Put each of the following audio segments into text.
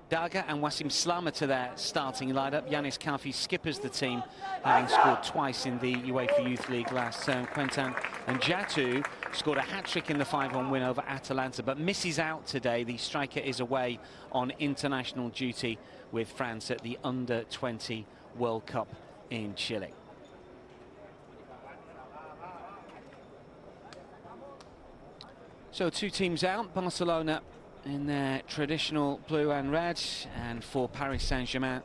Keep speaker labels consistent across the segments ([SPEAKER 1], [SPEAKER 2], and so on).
[SPEAKER 1] Daga and Wassim Slama to their starting lineup. Yanis Kafi skippers the team, having scored twice in the UEFA Youth League last term. Quentin and Jatu scored a hat-trick in the 5-1 win over Atalanta, but misses out today. The striker is away on international duty with France at the Under-20 World Cup in Chile. So 2 teams out, Barcelona in their traditional blue and red, and for Paris Saint-Germain,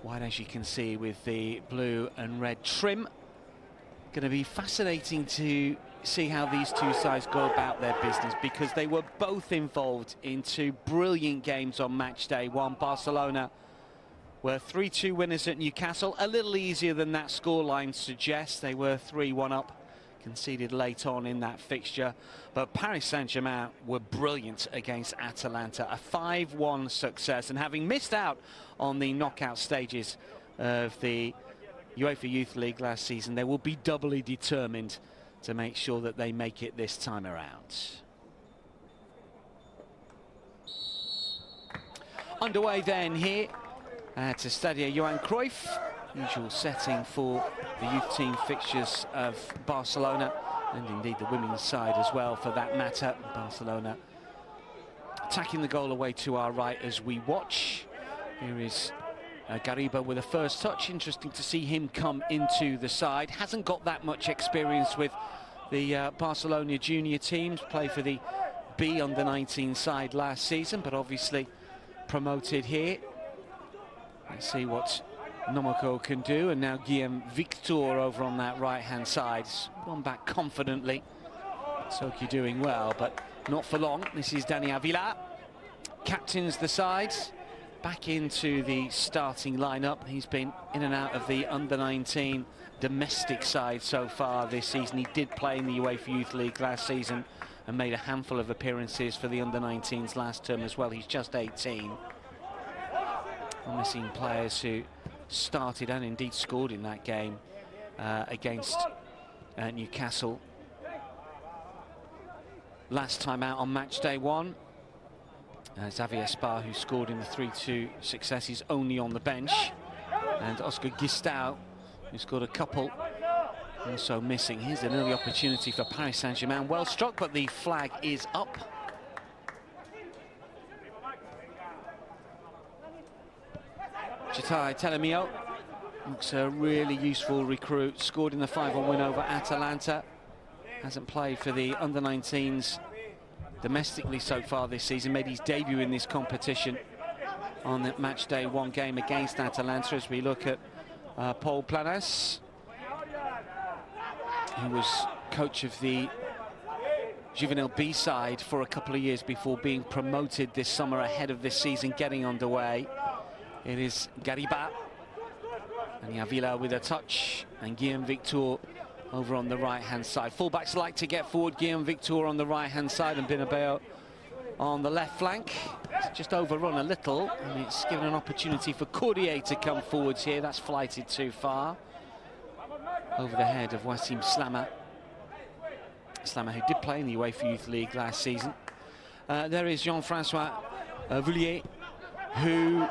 [SPEAKER 1] white as you can see with the blue and red trim. Going to be fascinating to see how these two sides go about their business, because they were both involved in 2 brilliant games on match day one. Barcelona were 3-2 winners at Newcastle, a little easier than that scoreline suggests. They were 3-1 up, conceded late on in that fixture, but Paris Saint-Germain were brilliant against Atalanta, a 5-1 success, and having missed out on the knockout stages of the UEFA Youth League last season, they will be doubly determined to make sure that they make it this time around. Underway then here at Estadio Johan Cruyff, usual setting for the youth team fixtures of Barcelona, and indeed the women's side as well for that matter. Barcelona attacking the goal away to our right as we watch. Here is Gariba with a first touch. Interesting to see him come into the side. Hasn't got that much experience with the Barcelona junior teams. Played for the B under-19 side last season, but obviously promoted here. Let's see what Nomoko can do, and now Guillaume Victor over on that right-hand side. One back confidently. Soki doing well, but not for long. This is Dani Avila. Captains the side. Back into the starting lineup. He's been in and out of the under-19 domestic side so far this season. He did play in the UEFA Youth League last season and made a handful of appearances for the under-19s last term as well. He's just 18. I'm missing players who started and indeed scored in that game against Newcastle last time out on match day one. Xavier Spar, who scored in the 3-2 success, is only on the bench, and Oscar Gistau, who scored a couple, also missing. Here's an early opportunity for Paris Saint-Germain. Well struck, but the flag is up. Chati Talamizo looks a really useful recruit. Scored in the 5-1 win over Atalanta. Hasn't played for the under-19s domestically so far this season. Made his debut in this competition on the match day one game against Atalanta. As we look at Paul Planas, who was coach of the Juvenile B side for a couple of years before being promoted this summer ahead of this season getting underway. It is Gariba and Avila with a touch, and Guillaume Victor over on the right-hand side. Fullbacks like to get forward. Guillaume Victor on the right-hand side and Binabeo on the left flank. It's just overrun a little, and it's given an opportunity for Courdier to come forwards here. That's flighted too far. Over the head of Wassim Slama. Slama, who did play in the UEFA Youth League last season. There is Jean-Francois Voulier, who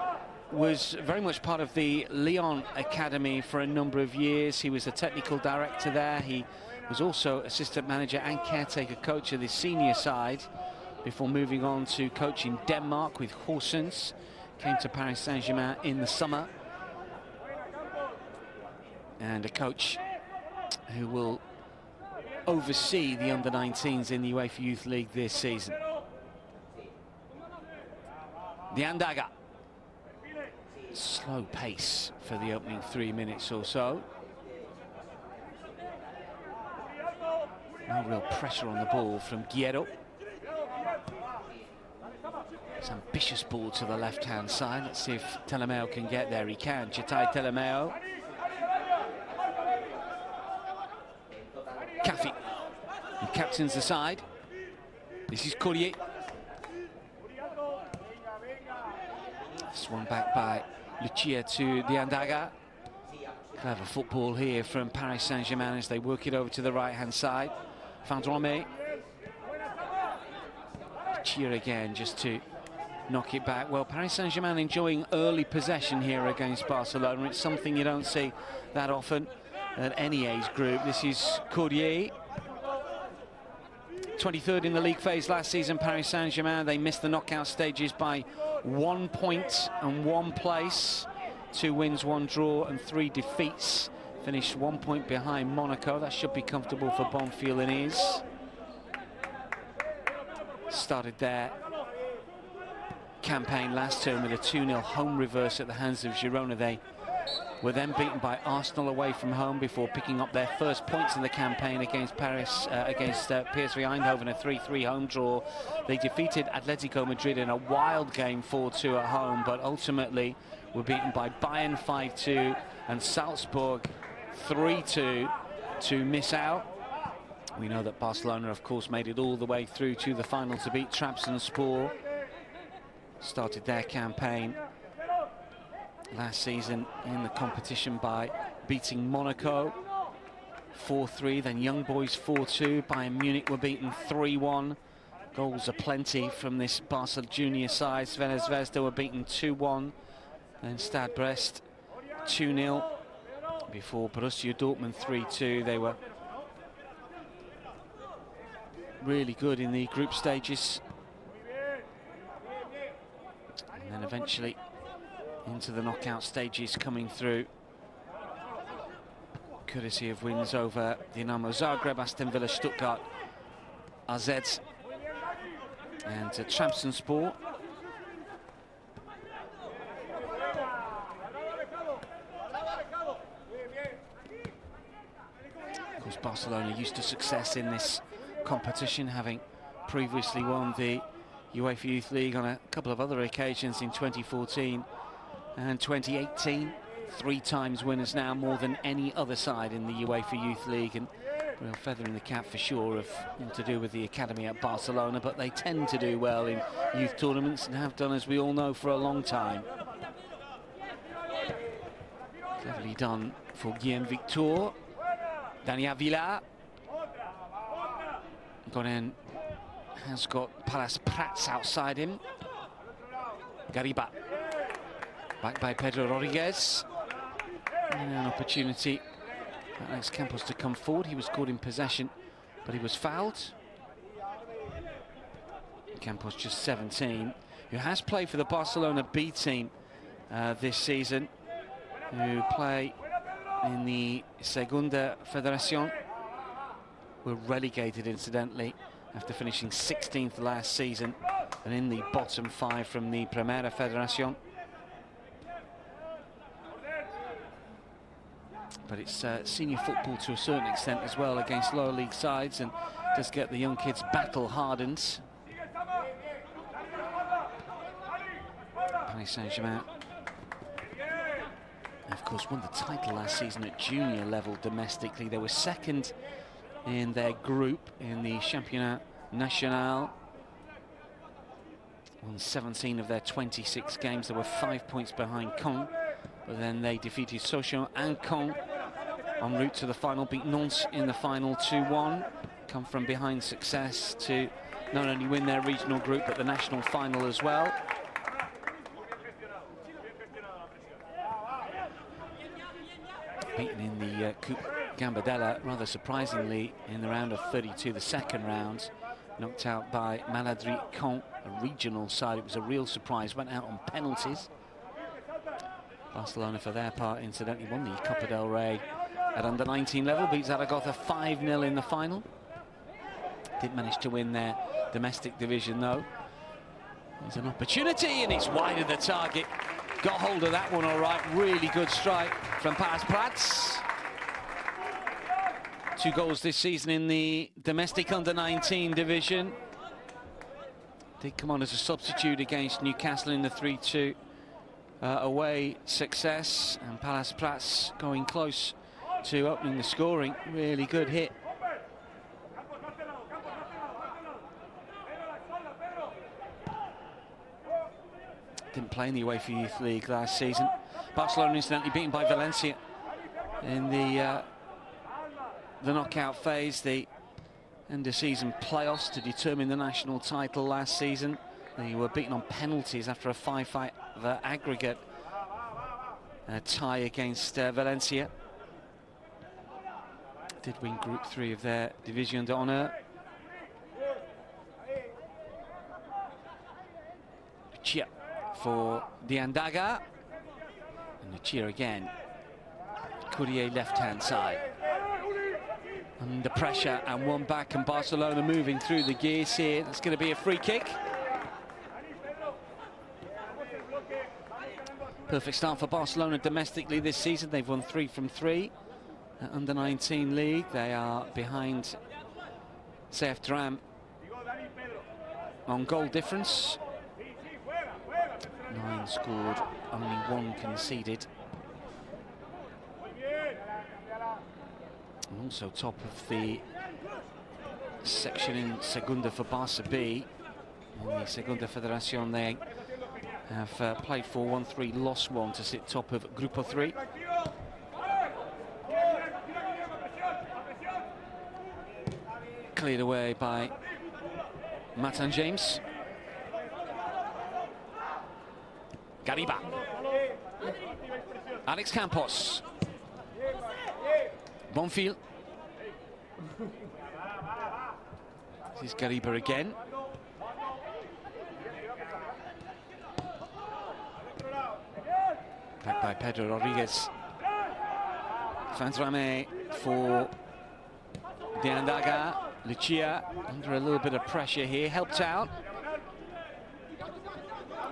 [SPEAKER 1] was very much part of the Lyon Academy for a number of years. He was the technical director there. He was also assistant manager and caretaker coach of the senior side before moving on to coach in Denmark with Horsens. Came to Paris Saint-Germain in the summer. And a coach who will oversee the under-19s in the UEFA Youth League this season. The Andaga. Slow pace for the opening 3 minutes or so. No real pressure on the ball from Guerrero. It's an ambitious ball to the left-hand side. Let's see if Talamizo can get there. He can. Chati Talamizo. Kafi, who captains the side. This is Courdier. Swung back by Lucia to the Andaga. Clever football here from Paris Saint-Germain as they work it over to the right-hand side. Fandrome. Lucia again, just to knock it back. Well, Paris Saint-Germain enjoying early possession here against Barcelona. It's something you don't see that often at any age group. This is Courrier, 23rd in the league phase last season. Paris Saint-Germain, they missed the knockout stages by 1 point and 1 place. 2 wins, 1 draw and 3 defeats. Finished 1 point behind Monaco. That should be comfortable for Bonfil and his. Started their campaign last term with a 2-0 home reverse at the hands of Girona. They were then beaten by Arsenal away from home before picking up their first points in the campaign against PSV Eindhoven, a 3-3 home draw. They defeated Atletico Madrid in a wild game 4-2 at home, but ultimately were beaten by Bayern 5-2 and Salzburg 3-2 to miss out. We know that Barcelona, of course, made it all the way through to the final to beat Trabzonspor. Started their campaign last season in the competition by beating Monaco 4-3, then Young Boys 4-2. Bayern Munich were beaten 3-1. Goals aplenty from this Barca junior side. Crvena Zvezda were beaten 2-1. Then Stade Brest 2-0 before Borussia Dortmund 3-2. They were really good in the group stages. And then eventually into the knockout stages coming through, courtesy of wins over Dinamo Zagreb, Aston Villa, Stuttgart, AZ and Trabzonspor. Of course, Barcelona used to success in this competition, having previously won the UEFA Youth League on a couple of other occasions in 2014 and 2018. 3 times winners now, more than any other side in the UEFA Youth League, and real feather in the cap for sure of all to do with the academy at Barcelona, but they tend to do well in youth tournaments and have done, as we all know, for a long time. Cleverly done for Guillaume Victor. Dani Avila. Gonen has got Palas Prats outside him. Gariba. Back by Pedro Rodríguez. And an opportunity for Alex Campos to come forward. He was caught in possession, but he was fouled. Campos, just 17, who has played for the Barcelona B team this season, who play in the Segunda Federación. Were relegated, incidentally, after finishing 16th last season and in the bottom 5 from the Primera Federación. But it's senior football to a certain extent as well against lower league sides, and does get the young kids battle hardened. Paris Saint-Germain, of course, won the title last season at junior level domestically. They were second in their group in the Championnat National. Won 17 of their 26 games. They were 5 points behind Caen, but then they defeated Sochaux and Caen en route to the final, beat Nantes in the final 2-1. Come from behind success to not only win their regional group, but the national final as well. Beaten in the Coupe Gambardella, rather surprisingly, in the round of 32, the second round. Knocked out by Maladry Caen, a regional side. It was a real surprise, went out on penalties. Barcelona, for their part, incidentally, won the Copa del Rey at under-19 level, beat Zaragoza 5-0 in the final. Didn't manage to win their domestic division, though. There's an opportunity, and it's wide of the target. Got hold of that one all right. Really good strike from Palas Prats. 2 goals this season in the domestic under-19 division. Did come on as a substitute against Newcastle in the 3-2 away success, and Palas Prats going close to opening the scoring. Really good hit. Didn't play in the UEFA Youth League last season. Barcelona incidentally beaten by Valencia in the knockout phase, the end of season playoffs to determine the national title last season. They were beaten on penalties after a 5-5 aggregate tie against Valencia. Did win Group 3 of their Division d'Honneur. Lucia for Diandaga. And Lucia again. Courrier left-hand side. Under pressure and one back, and Barcelona moving through the gears here. It's going to be a free kick. Perfect start for Barcelona domestically this season. They've won 3 from 3. Under-19 league. They are behind CF Dram on goal difference. 9 scored, only 1 conceded. And also top of the section in Segunda for Barça B. In the Segunda Federación, they have played 4-1-3, lost 1 to sit top of Grupo 3. Cleared away by Matan James. Gariba. Alex Campos. Bonfil. This is Gariba again. Back by Pedro Rodríguez. Fantrame for Diandaga. Lucia under a little bit of pressure here, helped out.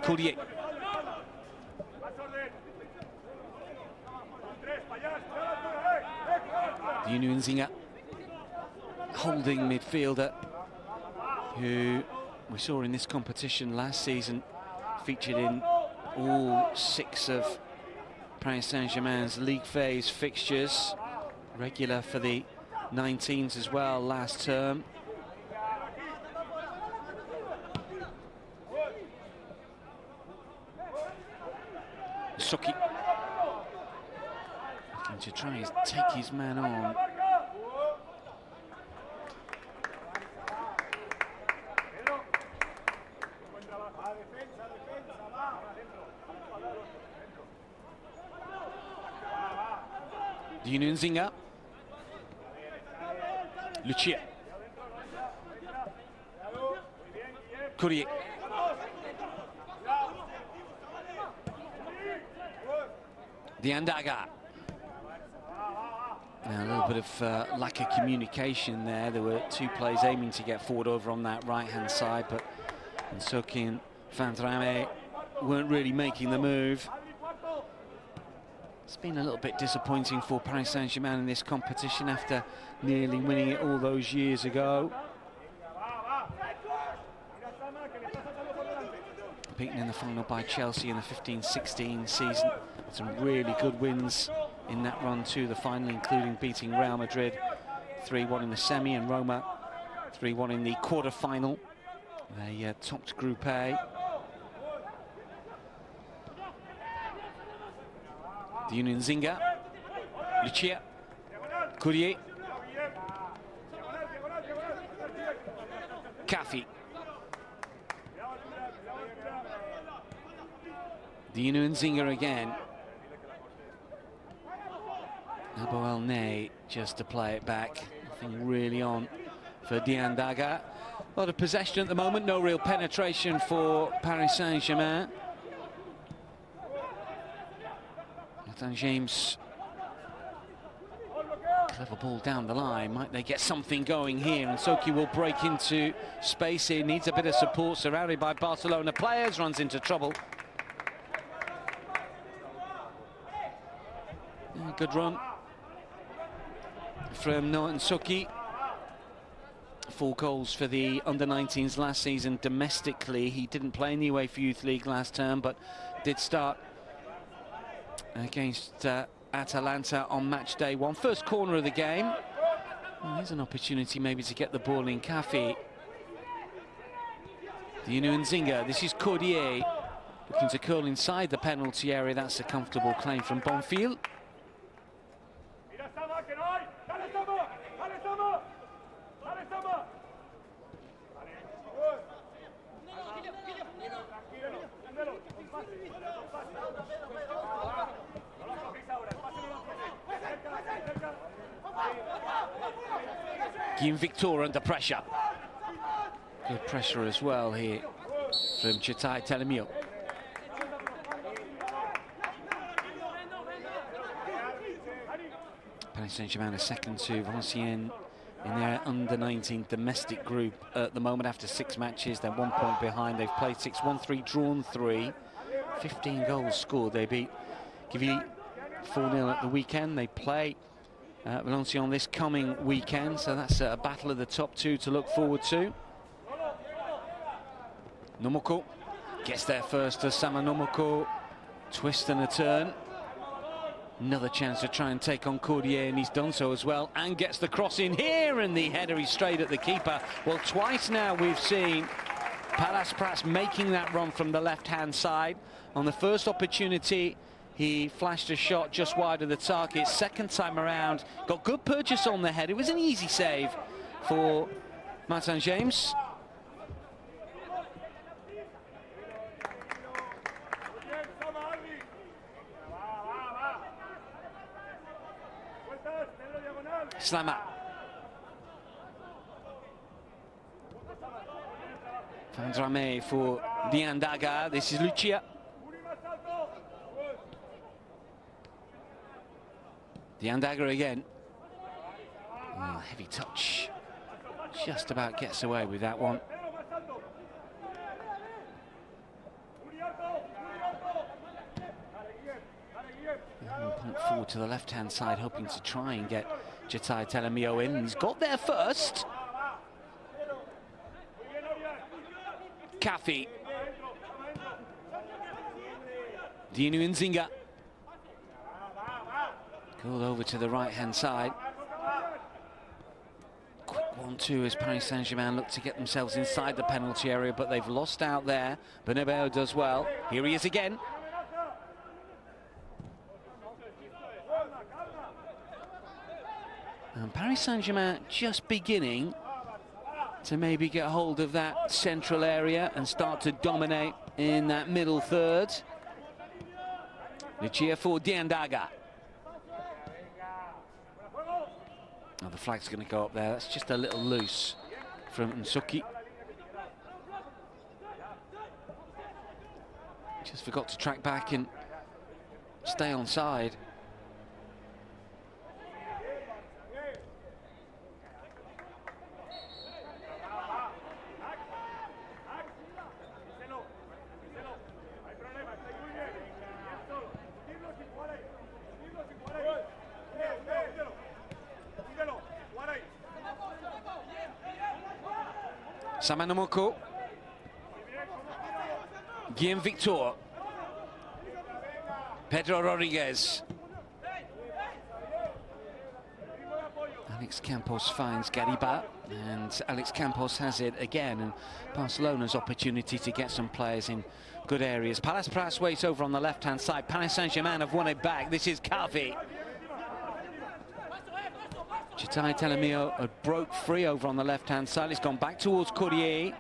[SPEAKER 1] Courrier. Nzinga, holding midfielder, who we saw in this competition last season, featured in all 6 of Paris Saint-Germain's league phase fixtures, regular for the 19s as well last term. Suki looking to try and take his man on. Nzinga. Lucia. Courrier. Diandaga. Now a little bit of lack of communication there. There were 2 players aiming to get forward over on that right-hand side, but Nsoki and Fantrame weren't really making the move. It's been a little bit disappointing for Paris Saint-Germain in this competition after nearly winning it all those years ago. Beaten in the final by Chelsea in the 15-16 season. Some really good wins in that run to the final, including beating Real Madrid 3-1 in the semi and Roma 3-1 in the quarter-final. They topped Group A. Nzinga, Lucia, Courrier, Kafi, Nzinga again. Naboel Ney just to play it back. Nothing really on for Diandaga. A lot of possession at the moment, no real penetration for Paris Saint-Germain. James, clever ball down the line. Might they get something going here? And Soki will break into space here. Needs a bit of support, surrounded by Barcelona players. Runs into trouble. Yeah, good run from Noah Nsoki. 4 goals for the under-19s last season domestically. He didn't play in the UEFA Youth League last term, but did start against Atalanta on match day 1. First corner of the game. Well, here's an opportunity maybe to get the ball in. Kafi. Nzinga. This is Courrier looking to curl inside the penalty area. That's a comfortable claim from Bonfil. Guillaume Victor under pressure. Good pressure as well here from Chati Talamizo. Paris Saint-Germain are second to Valenciennes in their under-19 domestic group at the moment after 6 matches. They're 1 point behind. They've played 6, won 3, drawn 3. 15 goals scored. They beat Quevilly 4-0 at the weekend. They play Valenciennes this coming weekend, so that's a battle of the top 2 to look forward to. Nomoko gets there first to Sama Nomoko. Twist and a turn. Another chance to try and take on Cordier, and he's done so as well, and gets the cross in here, and the header is straight at the keeper. Well, twice now we've seen Palas making that run from the left-hand side. On the first opportunity, he flashed a shot just wide of the target. Second time around, got good purchase on the head. It was an easy save for Martin James. Slammer. Fandrame for Diandaga. This is Lucia. Diandaga again. Oh, heavy touch. Just about gets away with that one. Point forward to the left-hand side, hoping to try and get Chati Talamizo in. He's got there first. Kafi. Dinu Nzinga. Called over to the right-hand side. Quick 1-2 as Paris Saint-Germain look to get themselves inside the penalty area, but they've lost out there. Bernabeu does well. Here he is again. And Paris Saint-Germain just beginning to maybe get hold of that central area and start to dominate in that middle third. Lucia for Diandaga. Oh, the flag's going to go up there. That's just a little loose from Nsuki. Just forgot to track back and stay on side. Sama Nomoko. Guillaume Victor. Pedro Rodríguez. Alex Campos finds Gariba, and Alex Campos has it again, and Barcelona's opportunity to get some players in good areas. Palas waits over on the left-hand side. Paris Saint-Germain have won it back. This is Kafi. Chati Talamizo broke free over on the left-hand side. It's gone back towards Cordier.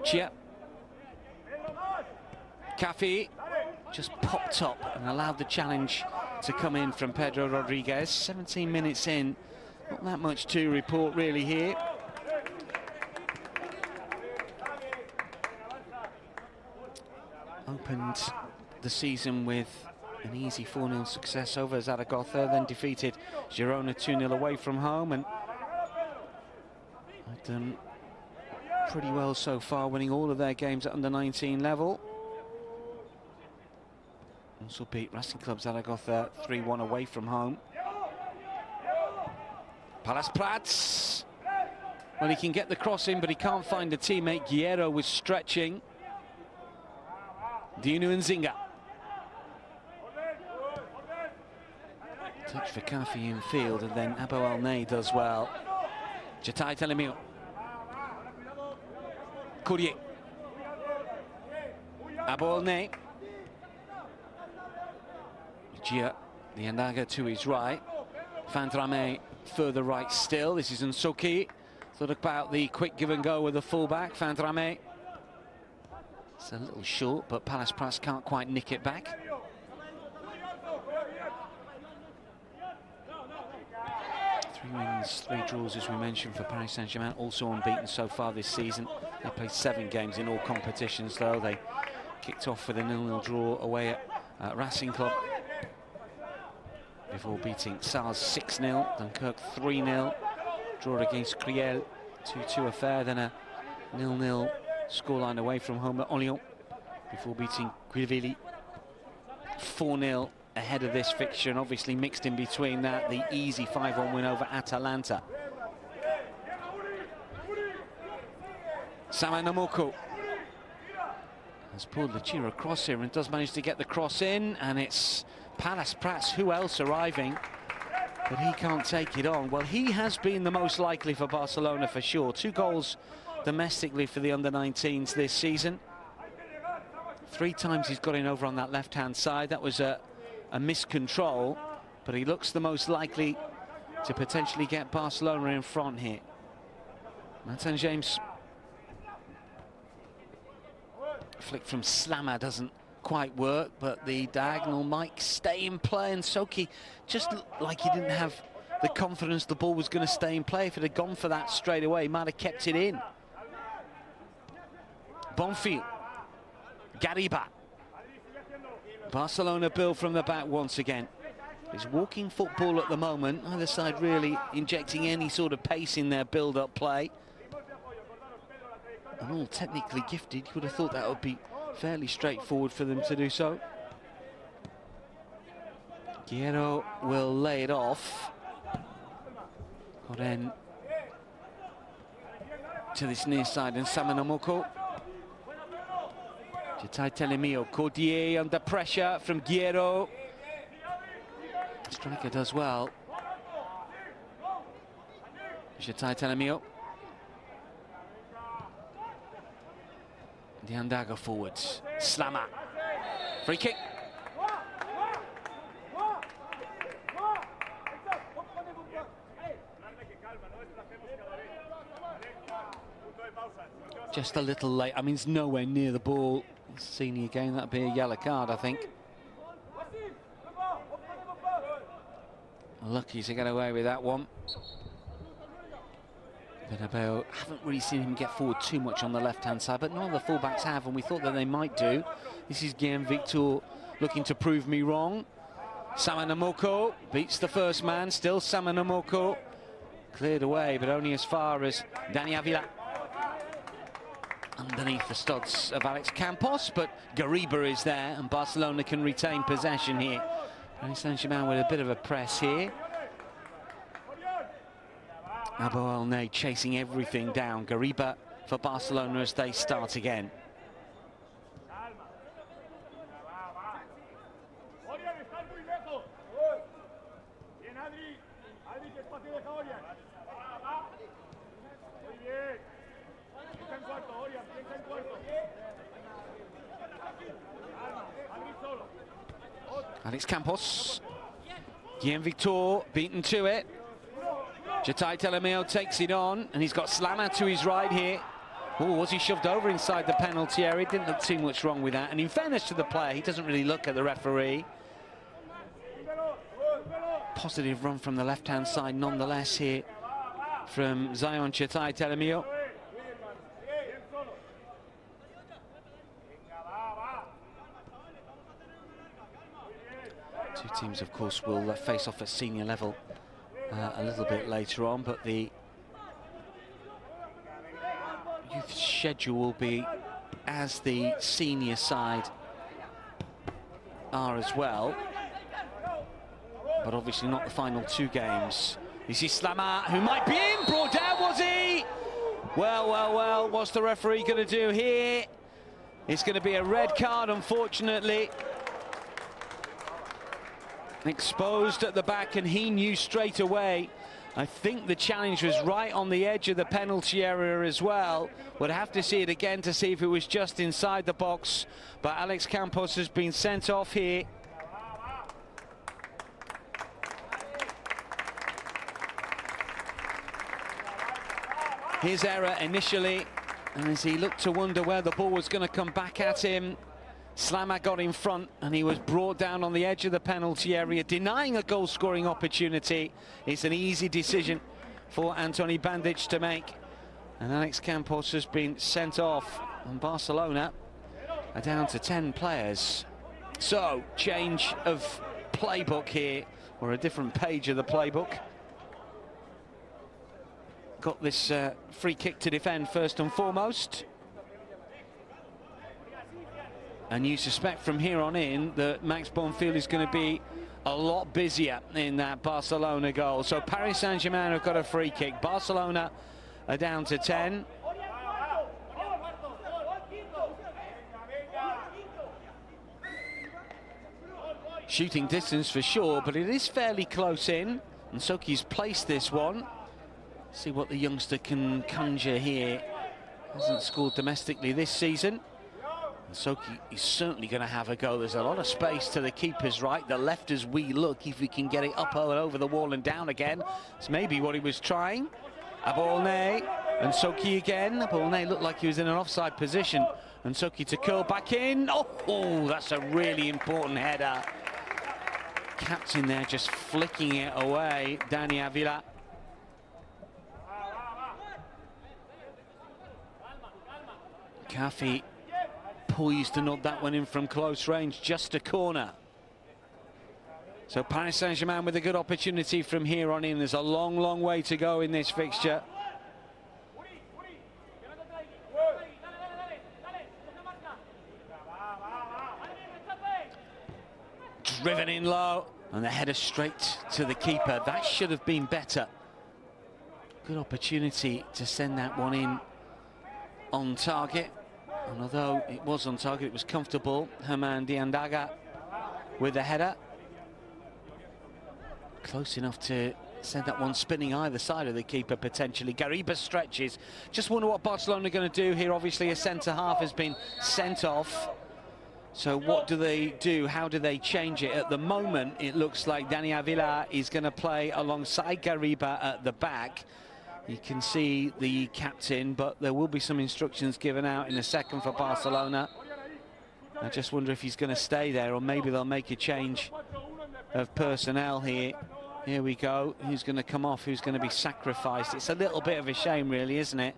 [SPEAKER 1] Chia. Kafi just popped up and allowed the challenge to come in from Pedro Rodríguez. 17 minutes in, not that much to report really here. Opened the season with an easy 4-0 success over Zaragoza, then defeated Girona 2-0 away from home, and have done pretty well so far, winning all of their games at under-19 level. Also beat Racing Club Zaragoza 3-1 away from home. Palas. Well, he can get the cross in, but he can't find a teammate. Guerrero was stretching. Dinu Nzinga. Touch for Kafi in field, and then Abo Alnay does well. Chati Talamizo. Cordier. Abo Alnay. Gia Diandaga to his right. Fandrame further right still. This is Nsuki. Thought about the quick give and go with the fullback. Fandrame. It's a little short, but Palas can't quite nick it back. wins, 3 draws, as we mentioned, for Paris Saint-Germain. Also unbeaten so far this season. They played 7 games in all competitions, though. They kicked off with a 0-0 draw away at Racing Club before beating Sars 6-0, Dunkirk 3-0, draw against Kriel, 2-2 affair, then a 0-0 scoreline away from home at Orléans before beating Kluivert 4-0 ahead of this fixture, and obviously mixed in between that the easy 5-1 win over Atalanta. Samanamoko has pulled Lachira across here and does manage to get the cross in, and it's Palace Prats, who else arriving, but he can't take it on. Well, he has been the most likely for Barcelona for sure. 2 goals domestically for the under-19s this season. 3 times he's got in over on that left-hand side. That was a miscontrol, but he looks the most likely to potentially get Barcelona in front here. Martin James. Flick from Slammer doesn't quite work, but the diagonal might stay in play, and Soki just looked like he didn't have the confidence the ball was going to stay in play. If it had gone for that straight away, he might have kept it in. Bonfield, Gariba. Barcelona build from the back once again. It's walking football at the moment, either side really injecting any sort of pace in their build-up play. And all technically gifted, you would have thought that would be fairly straightforward for them to do so. Guerrero will lay it off. But then to this near side, and Samanamoko. Chati Talamizo, Cordier under pressure from Guerrero. Striker does well. Chati Talamizo. Diandaga forwards. Slammer. Free kick. Just a little late. I mean, it's nowhere near the ball. Senior game, that'd be a yellow card, I think. Lucky to get away with that one. Bernabeu, haven't really seen him get forward too much on the left-hand side, but none of the fullbacks have, and we thought that they might do. This is Guillaume Victor looking to prove me wrong. Samanamoko beats the first man, still Samanamoko. Cleared away, but only as far as Dani Avila. Underneath the studs of Alex Campos, but Gariba is there, and Barcelona can retain possession here. Paris Saint-Germain with a bit of a press here. Abo El-Ney chasing everything down. Gariba for Barcelona as they start again. Alex Campos. Guillaume Victor beaten to it. Chati Talamizo takes it on, and he's got Slammer to his right here. Oh, was he shoved over inside the penalty area? Didn't look too much wrong with that. And in fairness to the player, he doesn't really look at the referee. Positive run from the left-hand side nonetheless here from Zion Chati Talamizo. Two teams, of course, will face off at senior level a little bit later on, but the youth schedule will be as the senior side are as well, but obviously not the final 2 games. This is Slammer, who might be in. Brought down, was he? Well, what's the referee going to do here? It's going to be a red card, unfortunately. Exposed at the back, and he knew straight away. I think the challenge was right on the edge of the penalty area as well. Would have to see it again to see if it was just inside the box, but Alex Campos has been sent off here. His error initially, and as he looked to wonder where the ball was going to come back at him, Slammer got in front and he was brought down on the edge of the penalty area, denying a goal-scoring opportunity. It's an easy decision for Antoni Bandic to make. And Alex Campos has been sent off, and Barcelona are down to 10 players. So, change of playbook here, or a different page of the playbook. Got this free kick to defend first and foremost. And you suspect from here on in that Max Bonfil is going to be a lot busier in that Barcelona goal. So Paris Saint-Germain have got a free kick. Barcelona are down to 10. Shooting distance for sure, but it is fairly close in. And Soki's placed this one. See what the youngster can conjure here. Hasn't scored domestically this season. And Soki is certainly going to have a go. There's a lot of space to the keeper's right. The left as we look, if we can get it up and over the wall and down again. It's maybe what he was trying. Abolnay and Soki again. Abolnay looked like he was in an offside position. And Soki to curl back in. Oh, that's a really important header. Captain there just flicking it away. Dani Avila. Cafi poised to nod that one in from close range, just a corner. So Paris Saint-Germain with a good opportunity from here on in. There's a long, long way to go in this fixture. Driven in low, and the header straight to the keeper. That should have been better. Good opportunity to send that one in on target. And although it was on target, it was comfortable. Herman Diandaga with the header. Close enough to send that one spinning either side of the keeper potentially. Gariba stretches. Just wonder what Barcelona are going to do here. Obviously a centre-half has been sent off. So what do they do? How do they change it? At the moment, it looks like Dani Avila is going to play alongside Gariba at the back. You can see the captain, but there will be some instructions given out in a second for Barcelona. I just wonder if he's going to stay there, or maybe they'll make a change of personnel here. Here we go. Who's going to come off? Who's going to be sacrificed? It's a little bit of a shame, really, isn't it?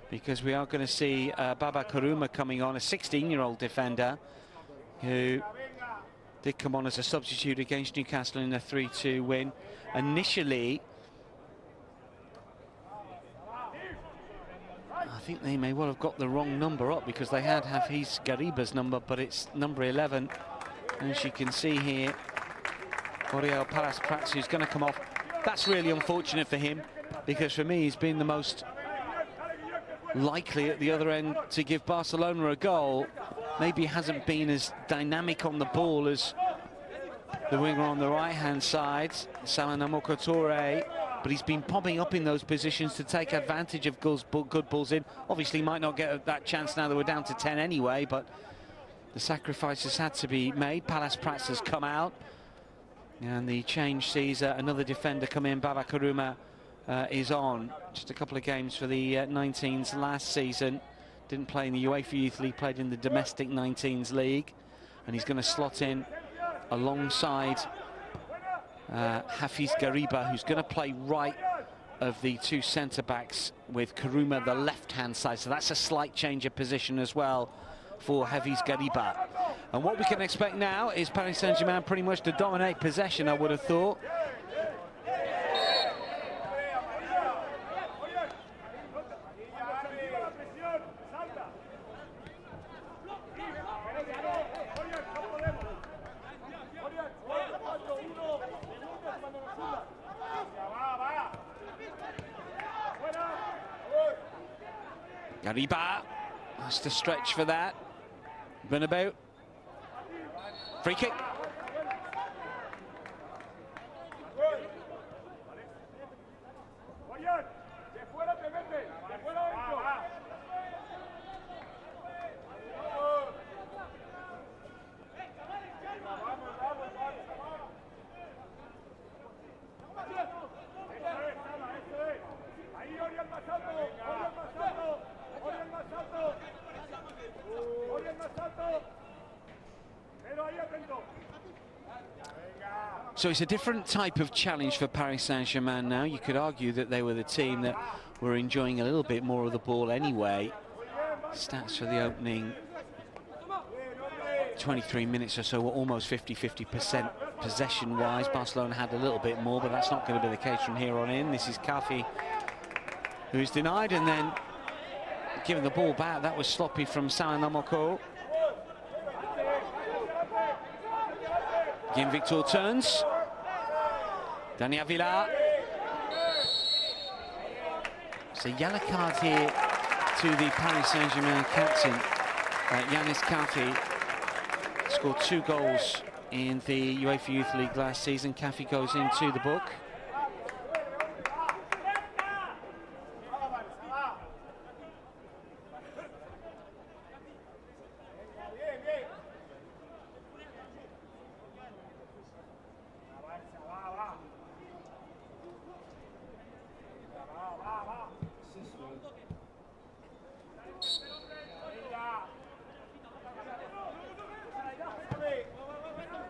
[SPEAKER 1] Because we are going to see Baba Karuma coming on, a 16-year-old defender who did come on as a substitute against Newcastle in a 3-2 win. Initially, I think they may well have got the wrong number up, because they had Hafiz Gariba's number, but it's number 11. And as you can see here, Oriol Palas-Prats, who's going to come off. That's really unfortunate for him, because for me he's been the most likely at the other end to give Barcelona a goal. Maybe hasn't been as dynamic on the ball as the winger on the right-hand side, Salanamo Couture, but he's been popping up in those positions to take advantage of good balls in. Obviously might not get that chance now that we're down to 10 anyway, but the sacrifices had to be made. Palas-Prats has come out, and the change sees another defender come in. Baba Karuma is on. Just a couple of games for the 19s last season. Didn't play in the UEFA Youth League, played in the domestic 19s league, and he's going to slot in alongside Hafiz Gariba, who's going to play right of the two centre-backs, with Karuma the left-hand side. So that's a slight change of position as well for Hafiz Gariba. And what we can expect now is Paris Saint-Germain pretty much to dominate possession, I would have thought. Gariba has to stretch for that. Bernabeu. Free kick. So it's a different type of challenge for Paris Saint-Germain now. You could argue that they were the team that were enjoying a little bit more of the ball anyway. Stats for the opening 23 minutes or so were almost 50% possession-wise. Barcelona had a little bit more, but that's not going to be the case from here on in. This is Chati, who is denied and then given the ball back. That was sloppy from Salamoko. Again, Victor turns. Dani Avila. So yellow card here to the Paris Saint-Germain captain, Yanis Chati. Scored 2 goals in the UEFA Youth League last season. Chati goes into the book.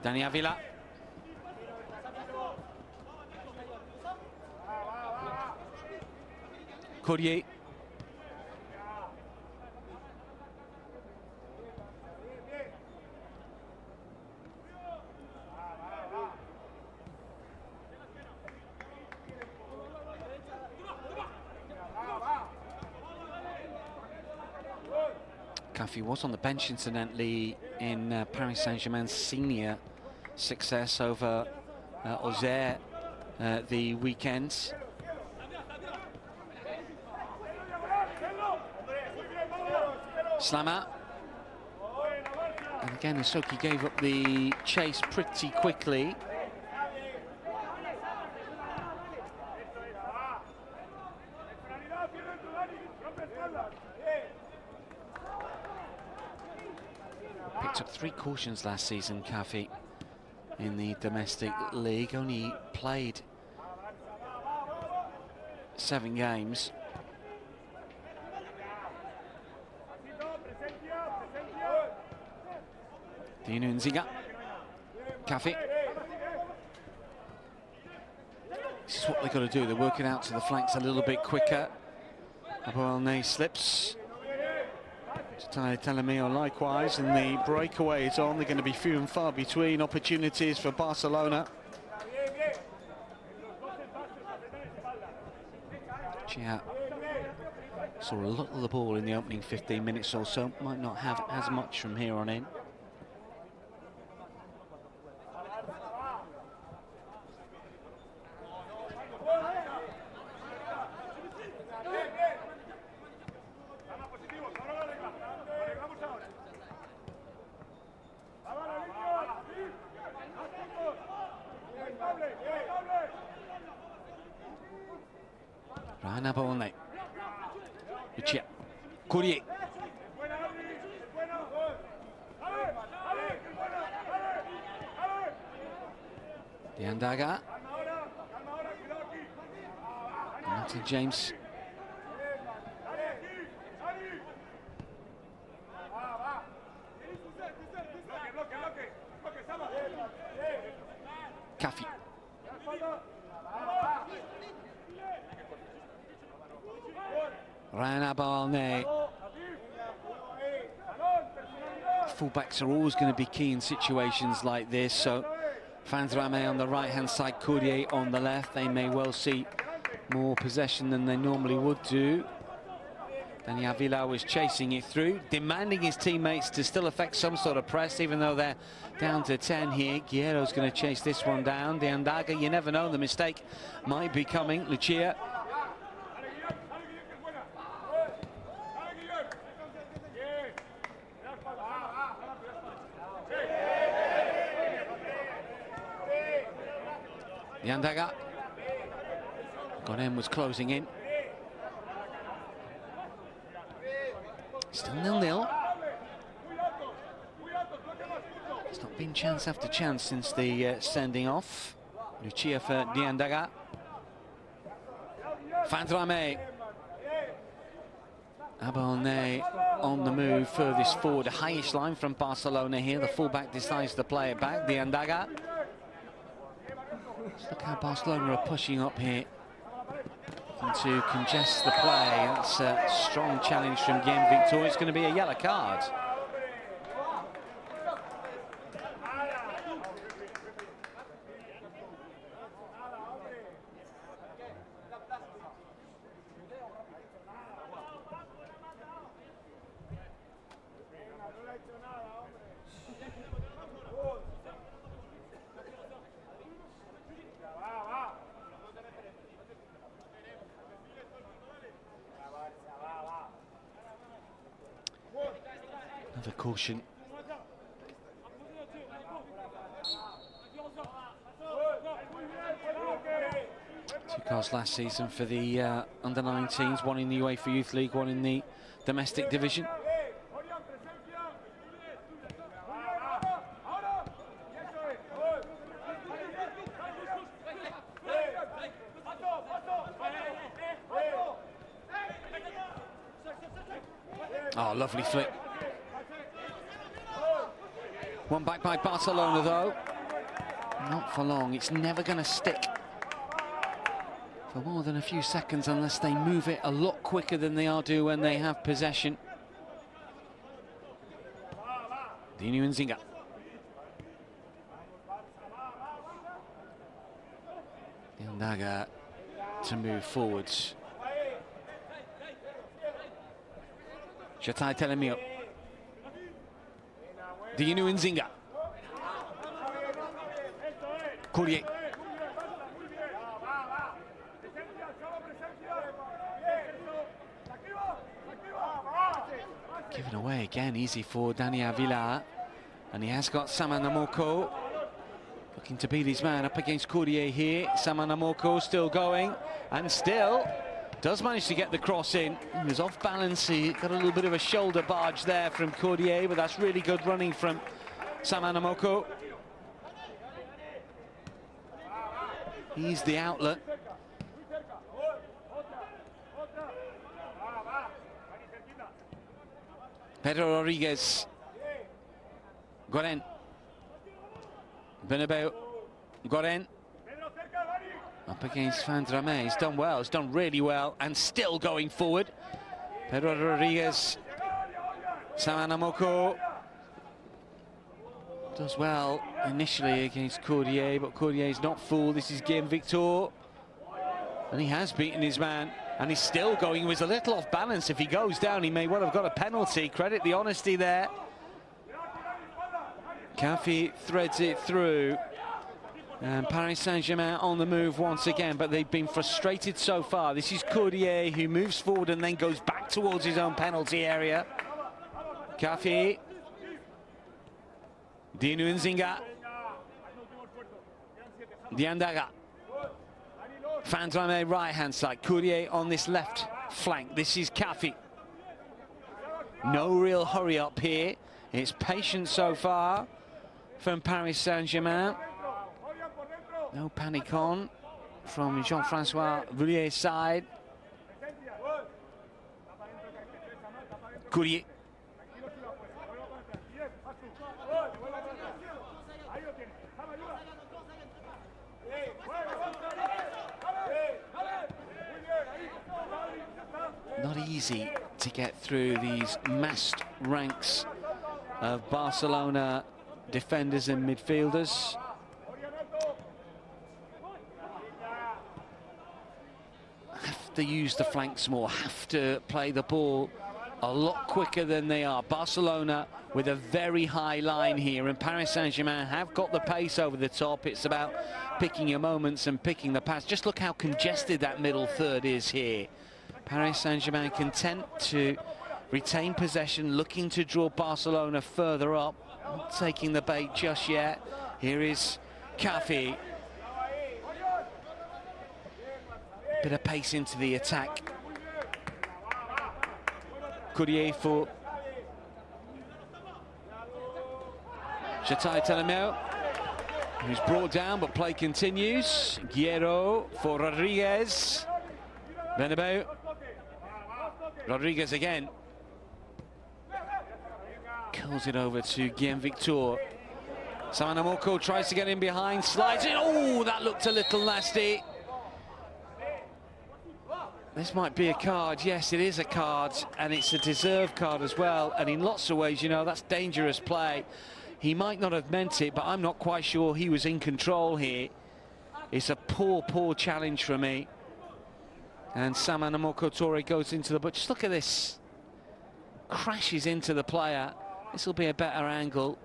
[SPEAKER 1] Dani Avila. Courrier. Chati was on the bench, incidentally, in Paris Saint-Germain's senior success over Auxerre the weekend. Slammer. And again, Asoki gave up the chase pretty quickly. Picked up 3 cautions last season, Chati, in the domestic league. Only played 7 games. Dino Nzinga. Chati. This is what they've got to do. They're working out to the flanks a little bit quicker. Abuelne slips. Chati Talamizo likewise, and the breakaway is on. They're going to be few and far between opportunities for Barcelona. Chia saw a lot of the ball in the opening 15 minutes or so. Might not have as much from here on in. Abuelne. Lucia. Courrier. Diandaga. Martin James. Chati. Abuelne. Fullbacks are always going to be key in situations like this, so Fandrame on the right-hand side, Courrier on the left. They may well see more possession than they normally would do. Dani Avila was chasing it through, demanding his teammates to still effect some sort of press, even though they're down to 10 here. Guerrero's going to chase this one down. Diandaga, you never know, the mistake might be coming. Lucia. Diandaga. Gonem was closing in. Still 0-0. It's not been chance after chance since the sending off. Lucia for Diandaga. Fandrame. Abuelne on the move, furthest forward, highest line from Barcelona here. The fullback decides to play it back. Diandaga. Just look how Barcelona are pushing up here, looking to congest the play. That's a strong challenge from Guillem Victor. It's going to be a yellow card. Another caution. Two cards last season for the under-19s, one in the UEFA Youth League, one in the domestic division. Oh, lovely flip. One back by Barcelona, though. Not for long. It's never going to stick for more than a few seconds unless they move it a lot quicker than they do when they have possession. Dinu Nzinga. Yandaga to move forwards. Chati Talamizo. Dinu Nzinga. Kluivert. Given away again, easy for Dani Avila. And he has got Samanamoko looking to beat his man up against Kluivert here. Samanamoko still going and still does manage to get the cross in. He was off balance. He got a little bit of a shoulder barge there from Kluivert, but that's really good running from Samanamoko. He's the outlet. Pedro Rodríguez. Goren. Bernabeu. Goren. Up against Van Dramé. He's done well. He's done really well and still going forward. Pedro Rodríguez. Samanamoko does well initially against Kluivert, but Courdier's not fooled. This is Guillem Victor. And he has beaten his man. And he's still going. He was a little off balance. If he goes down, he may well have got a penalty. Credit the honesty there. Cafi threads it through. And Paris Saint-Germain on the move once again, but they've been frustrated so far. This is Kluivert, who moves forward and then goes back towards his own penalty area. Cafi. Dinu Nzinga. Diandaga. Van Dramé right-hand side. Kluivert on this left flank. This is Cafi. No real hurry up here. It's patient so far from Paris Saint-Germain. No panic on from Jean-Francois Voulier's side. Kluivert. Not easy to get through these massed ranks of Barcelona defenders and midfielders. Have to use the flanks more, have to play the ball a lot quicker than they are. Barcelona with a very high line here, and Paris Saint-Germain have got the pace over the top. It's about picking your moments and picking the pass. Just look how congested that middle third is here. Paris Saint-Germain content to retain possession, looking to draw Barcelona further up. Not taking the bait just yet. Here is Cafi. Bit of pace into the attack. Kluivert for Chati Talamizo, who's brought down, but play continues. Guerrero for Rodríguez. Bernabeu. Rodríguez again. Curls it over to Guillem Victor. Samanamoko tries to get in behind, slides in. Oh, that looked a little nasty. This might be a card. Yes, it is a card, and it's a deserved card as well. And in lots of ways, you know, that's dangerous play. He might not have meant it, but I'm not quite sure he was in control here. It's a poor, poor challenge for me. And Samanamoko Torre goes into the... But just look at this. Crashes into the player. This will be a better angle.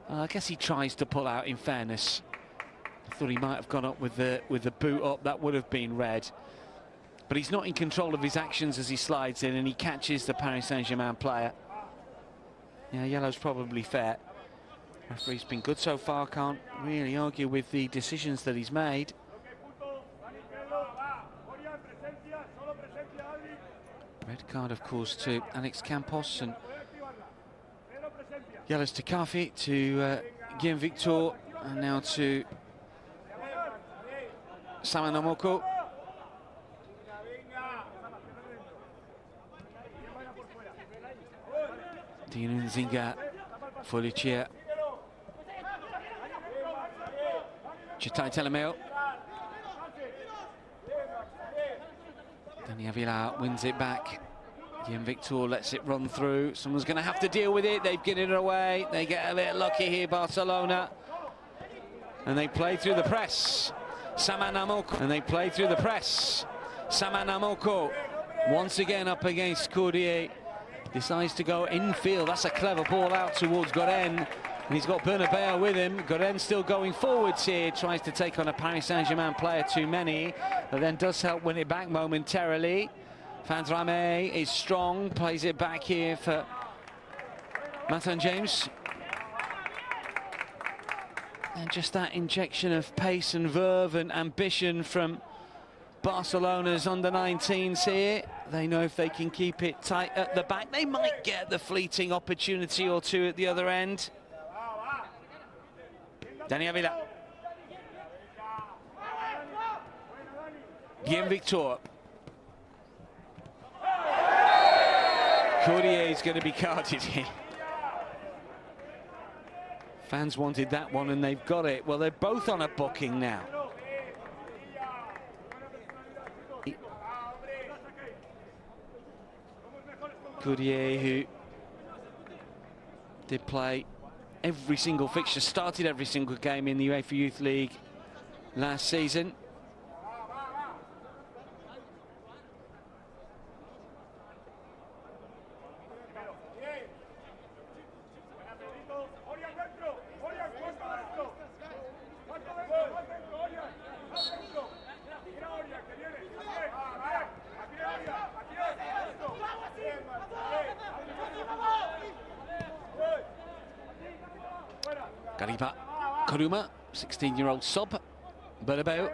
[SPEAKER 1] I guess he tries to pull out, in fairness. I thought he might have gone up with the boot up. That would have been red. But he's not in control of his actions as he slides in, and he catches the Paris Saint-Germain player. Yeah, yellow's probably fair. Referee's been good so far, can't really argue with the decisions that he's made. Red card, of course, to Alex Campos, and yellows to Kafi, to Guillaume Victor, and now to Samanamoko. Dino Nzinga for Lucia. Chati Talamizo. Dani Avila wins it back. Guillaume Victor lets it run through. Someone's going to have to deal with it. They've given it away. They get a bit lucky here, Barcelona. And they play through the press. Samanamoko. And they play through the press. Samanamoko once again up against Courdier. Decides to go infield. That's a clever ball out towards Goren. And he's got Bernabeu with him. Goren still going forwards here. Tries to take on a Paris Saint-Germain player too many. But then does help win it back momentarily. Fandrame is strong. Plays it back here for Martin James. And just that injection of pace and verve and ambition from Barcelona's under-19s here. They know if they can keep it tight at the back, they might get the fleeting opportunity or two at the other end. Dani Avila. Guillaume Victor. Courdier is going to be carded here. Fans wanted that one and they've got it. Well, they're both on a booking now. Courdier, who did play every single fixture, started every single game in the UEFA Youth League last season. Gariba Kuruma, 16-year-old sub. Bernabeu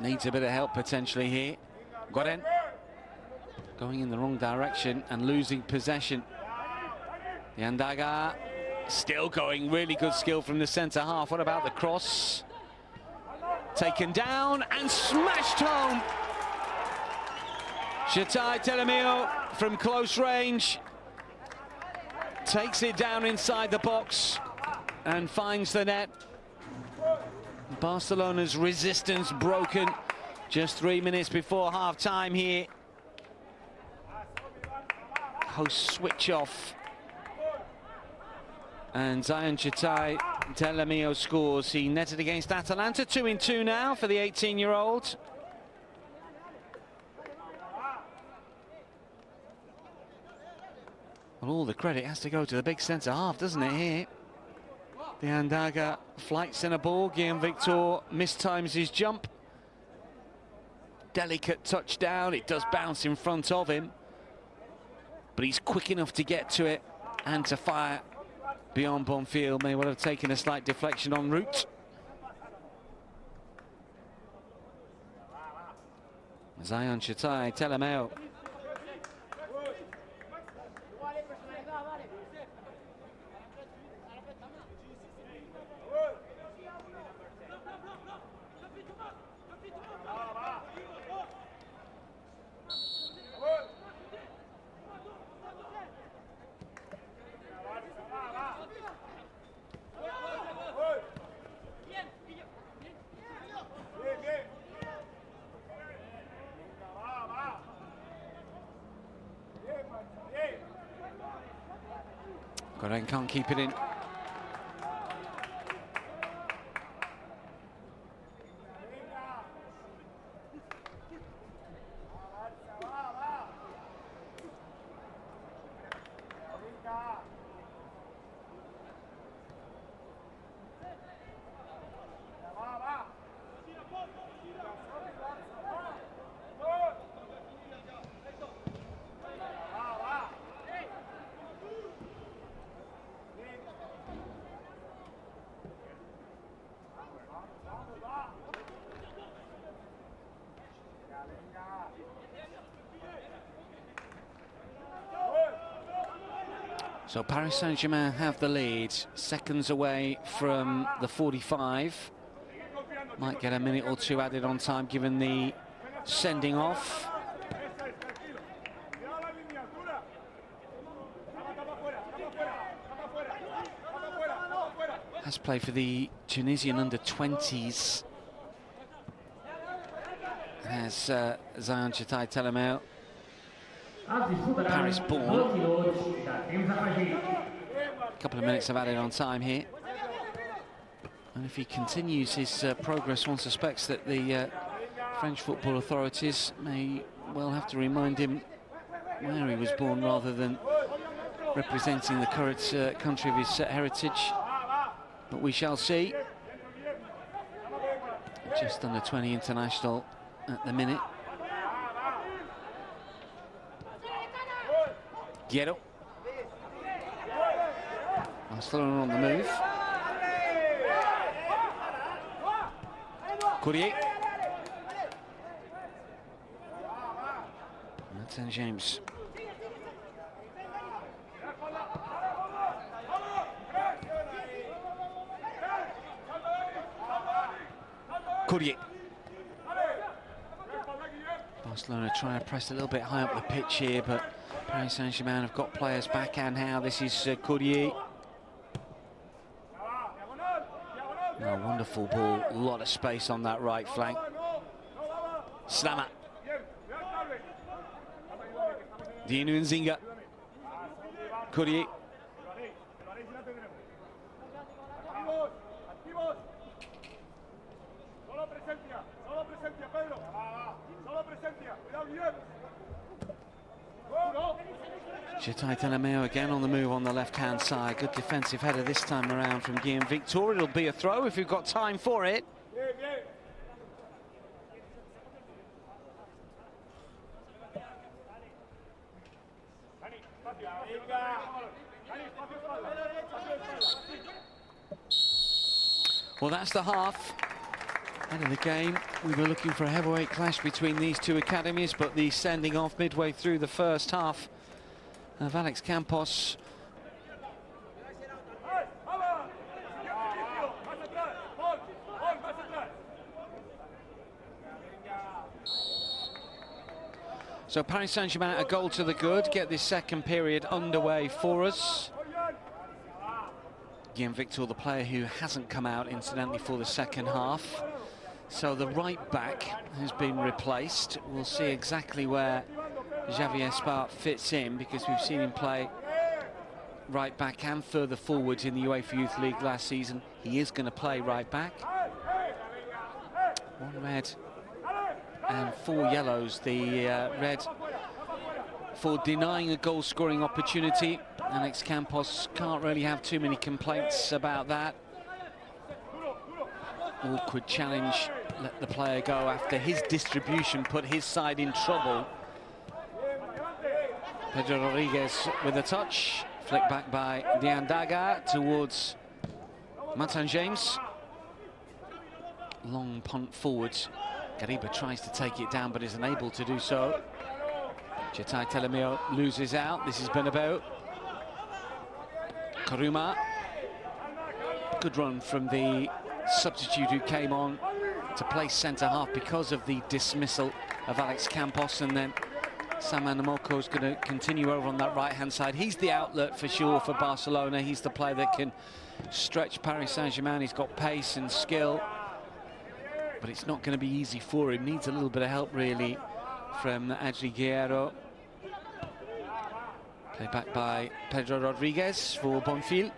[SPEAKER 1] needs a bit of help potentially here. Goren going in the wrong direction and losing possession. The Andaga still going, really good skill from the centre half. What about the cross? Taken down and smashed home. Chati Talamizo from close range takes it down inside the box and finds the net. Barcelona's resistance broken just 3 minutes before half-time here. Host switch off. And Zion Chati Talamizo scores. He netted against Atalanta, 2-2 now for the 18-year-old. Well, all the credit has to go to the big centre half, doesn't it, here? The Andaga flights in a ball. Guillaume Victor mistimes his jump. Delicate touchdown. It does bounce in front of him. But he's quick enough to get to it and to fire beyond Bonfield. May well have taken a slight deflection en route. Zion Chati Talamizo. Goren can't keep it in. So Paris Saint-Germain have the lead, seconds away from the 45. Might get a minute or two added on time given the sending off. Has played for the Tunisian under-20s. Has Zion Chati Talamizo. Paris born. A couple of minutes have added on time here. And if he continues his progress, one suspects that the French football authorities may well have to remind him where he was born rather than representing the current country of his heritage. But we shall see. Just under 20 international at the minute. Guerrero. Barcelona on the move. Courrier. St. James. Courrier. Barcelona trying to press a little bit high up the pitch here, but Paris Saint-Germain have got players back, and how this is Courrier. Oh, wonderful ball, a lot of space on that right flank. Slammer. Dino Nzinga. Courrier. Chati Talamizo again on the move on the left-hand side. Good defensive header this time around from Guillaume Victor. It'll be a throw if we've got time for it. Well, that's the half. End of the game. We were looking for a heavyweight clash between these two academies, but the sending off midway through the first half of Alex Campos. So Paris Saint-Germain a goal to the good, get this second period underway for us. Guillaume Victor, the player who hasn't come out incidentally for the second half. So the right back has been replaced. We'll see exactly where Javier Espart fits in, because we've seen him play right back and further forwards in the UEFA Youth League last season. He is going to play right back. 1 red and 4 yellows. The red for denying a goal-scoring opportunity. Alex Campos can't really have too many complaints about that. Awkward challenge, let the player go after his distribution put his side in trouble. Pedro Rodríguez with a touch, flicked back by Diandaga towards St. James. Long punt forwards. Gariba tries to take it down but is unable to do so. Chati Talamizo loses out. This is Bernabeu. Karuma. Good run from the substitute who came on to play centre-half because of the dismissal of Alex Campos, and then Saman Namoko is going to continue over on that right-hand side. He's the outlet for sure for Barcelona. He's the player that can stretch Paris Saint-Germain. He's got pace and skill, but it's not going to be easy for him. Needs a little bit of help really from Adri Guerrero. Played back by Pedro Rodríguez for Bonfil.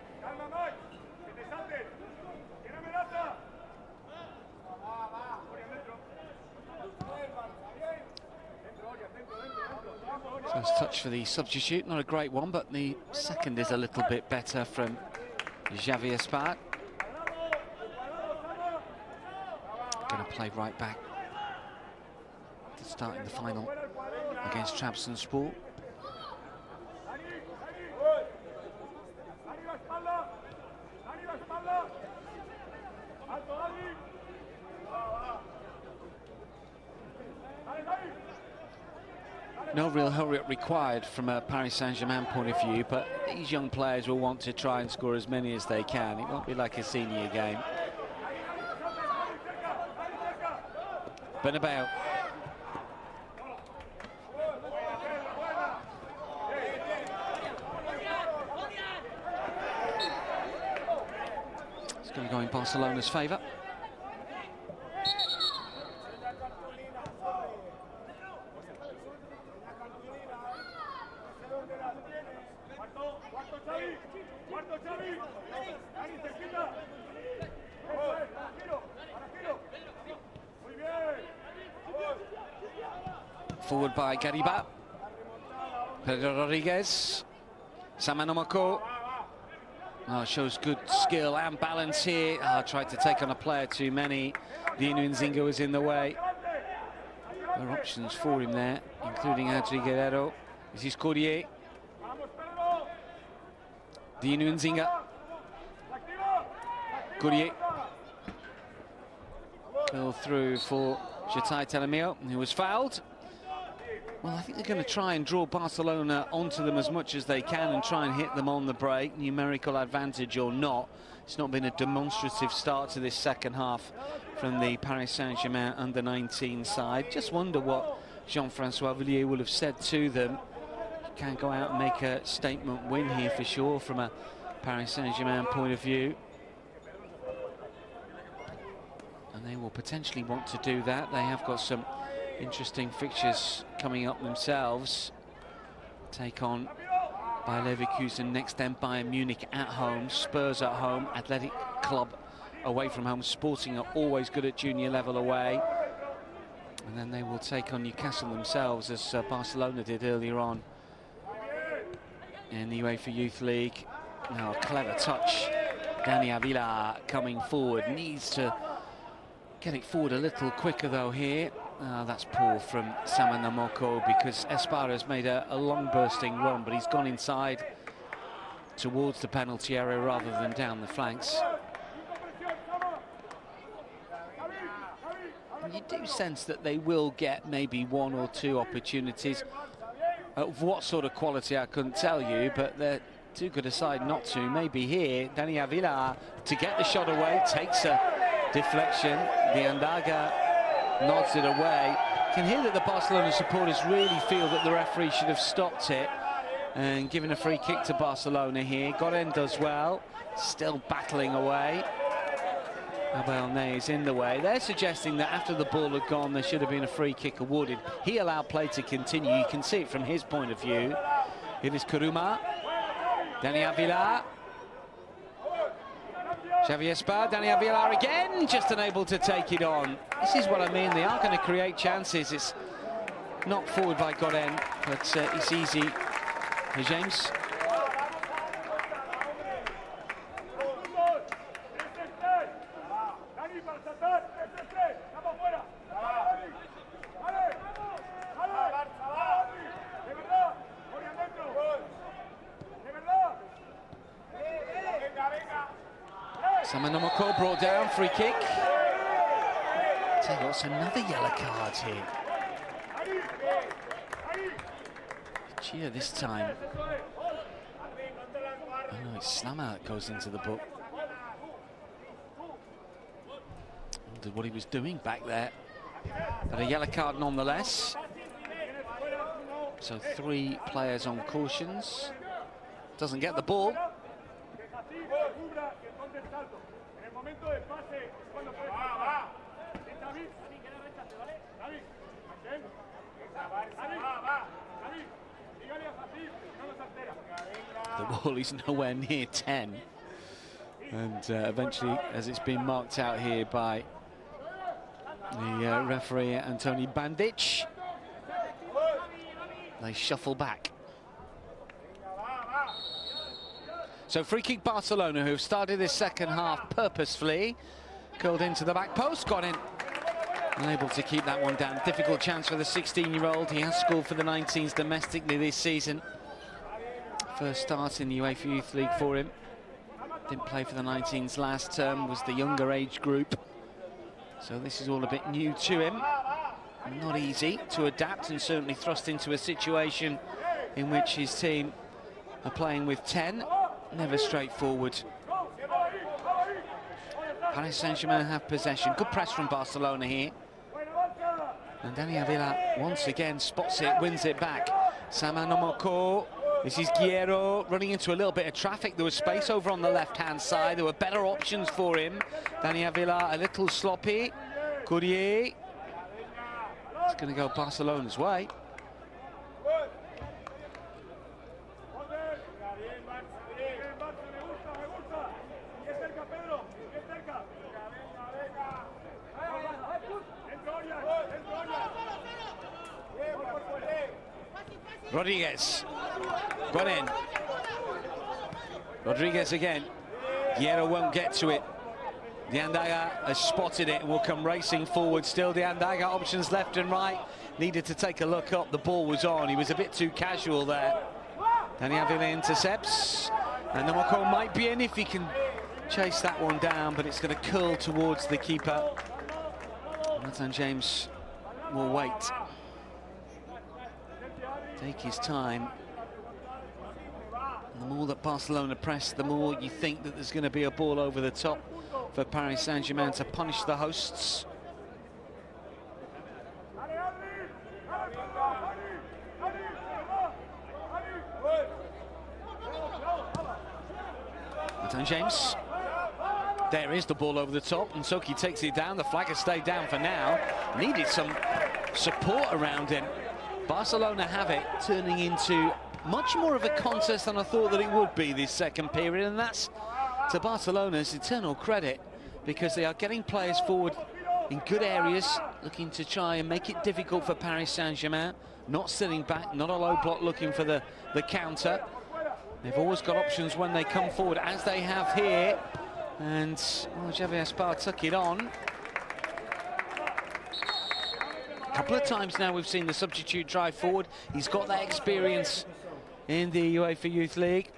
[SPEAKER 1] First touch for the substitute, not a great one, but the second is a little bit better from Xavi Espart. Going to play right back to starting the final against Trabzonspor. No real hurry-up required from a Paris Saint-Germain point of view, but these young players will want to try and score as many as they can. It won't be like a senior game. Bernabeu. It's going to go in Barcelona's favour. Forward by Gariba. Pedro Rodríguez. Samanomako. Oh, shows good skill and balance here. Tried to take on a player too many. Dino Nzinga was in the way. There are options for him there, including Adri Guerrero. This is Courrier. Dino Nzinga. Courrier. Fell through for Chati Talamizo, who was fouled. Well, I think they're going to try and draw Barcelona onto them as much as they can and try and hit them on the break, numerical advantage or not. It's not been a demonstrative start to this second half from the Paris Saint-Germain under-19 side. Just wonder what Jean-Francois Villiers will have said to them. You can go out and make a statement win here for sure from a Paris Saint-Germain point of view. And they will potentially want to do that. They have got some interesting fixtures coming up themselves. Take on Bayer Leverkusen next, then Bayern Munich at home, Spurs at home, Athletic Club away from home. Sporting are always good at junior level away. And then they will take on Newcastle themselves, as Barcelona did earlier on in the UEFA Youth League. Now, a clever touch. Dani Avila coming forward, needs to get it forward a little quicker though here. That's poor from Samanomako, because Espart has made a long bursting run, but he's gone inside towards the penalty area rather than down the flanks. And you do sense that they will get maybe one or two opportunities. Of what sort of quality I couldn't tell you, but they're too good a side not to. Maybe here, Dani Avila to get the shot away, takes a deflection. The Andaga nods it away. You can hear that the Barcelona supporters really feel that the referee should have stopped it and given a free kick to Barcelona here. Goren does well, still battling away. Abelne is in the way. They're suggesting that after the ball had gone, there should have been a free kick awarded. He allowed play to continue. You can see it from his point of view. It is Kuruma. Dani Avila. Xavi Espart, Dani Avila again, just unable to take it on. This is what I mean, they are going to create chances. It's not forward by Goren, but it's easy for James. Samanomako brought down, free kick. Tell you what's, another yellow card here. Cheer this time. Oh no, it's Slammer that goes into the book. Wondered what he was doing back there. But a yellow card nonetheless. So 3 players on cautions. Doesn't get the ball. the ball. He's nowhere near 10. And eventually, as it's been marked out here by the referee, Antoni Bandic, they shuffle back. So free kick Barcelona, who have started this second half purposefully, curled into the back post, got in. Unable to keep that one down. Difficult chance for the 16-year-old. He has scored for the 19s domestically this season. First start in the UEFA Youth League for him. Didn't play for the 19s last term, was the younger age group. So this is all a bit new to him. Not easy to adapt, and certainly thrust into a situation in which his team are playing with 10. Never straightforward. Paris Saint-Germain have possession. Good press from Barcelona here. And Dani Avila once again spots it, wins it back. Sama Nomoko. This is Guerrero running into a little bit of traffic. There was space over on the left-hand side. There were better options for him. Dani Avila a little sloppy. Courrier. It's going to go Barcelona's way. Rodríguez, got in. Rodríguez again. Guerrero won't get to it. Diandaga has spotted it and will come racing forward still. Diandaga options left and right. Needed to take a look up. The ball was on. He was a bit too casual there. Dani Avila intercepts. And Nomoko might be in if he can chase that one down, but it's going to curl towards the keeper. Nathan James will wait. Take his time. And the more that Barcelona press, the more you think that there's going to be a ball over the top for Paris Saint-Germain to punish the hosts. Nathan James. There is the ball over the top, and Soki takes it down. The flag has stayed down for now. Needed some support around him. Barcelona have it, turning into much more of a contest than I thought that it would be this second period, and that's to Barcelona's eternal credit, because they are getting players forward in good areas, looking to try and make it difficult for Paris Saint-Germain, not sitting back, not a low block looking for the counter. They've always got options when they come forward, as they have here, and Javier Aspar took it on. A couple of times now we've seen the substitute drive forward. He's got that experience in the UEFA Youth League.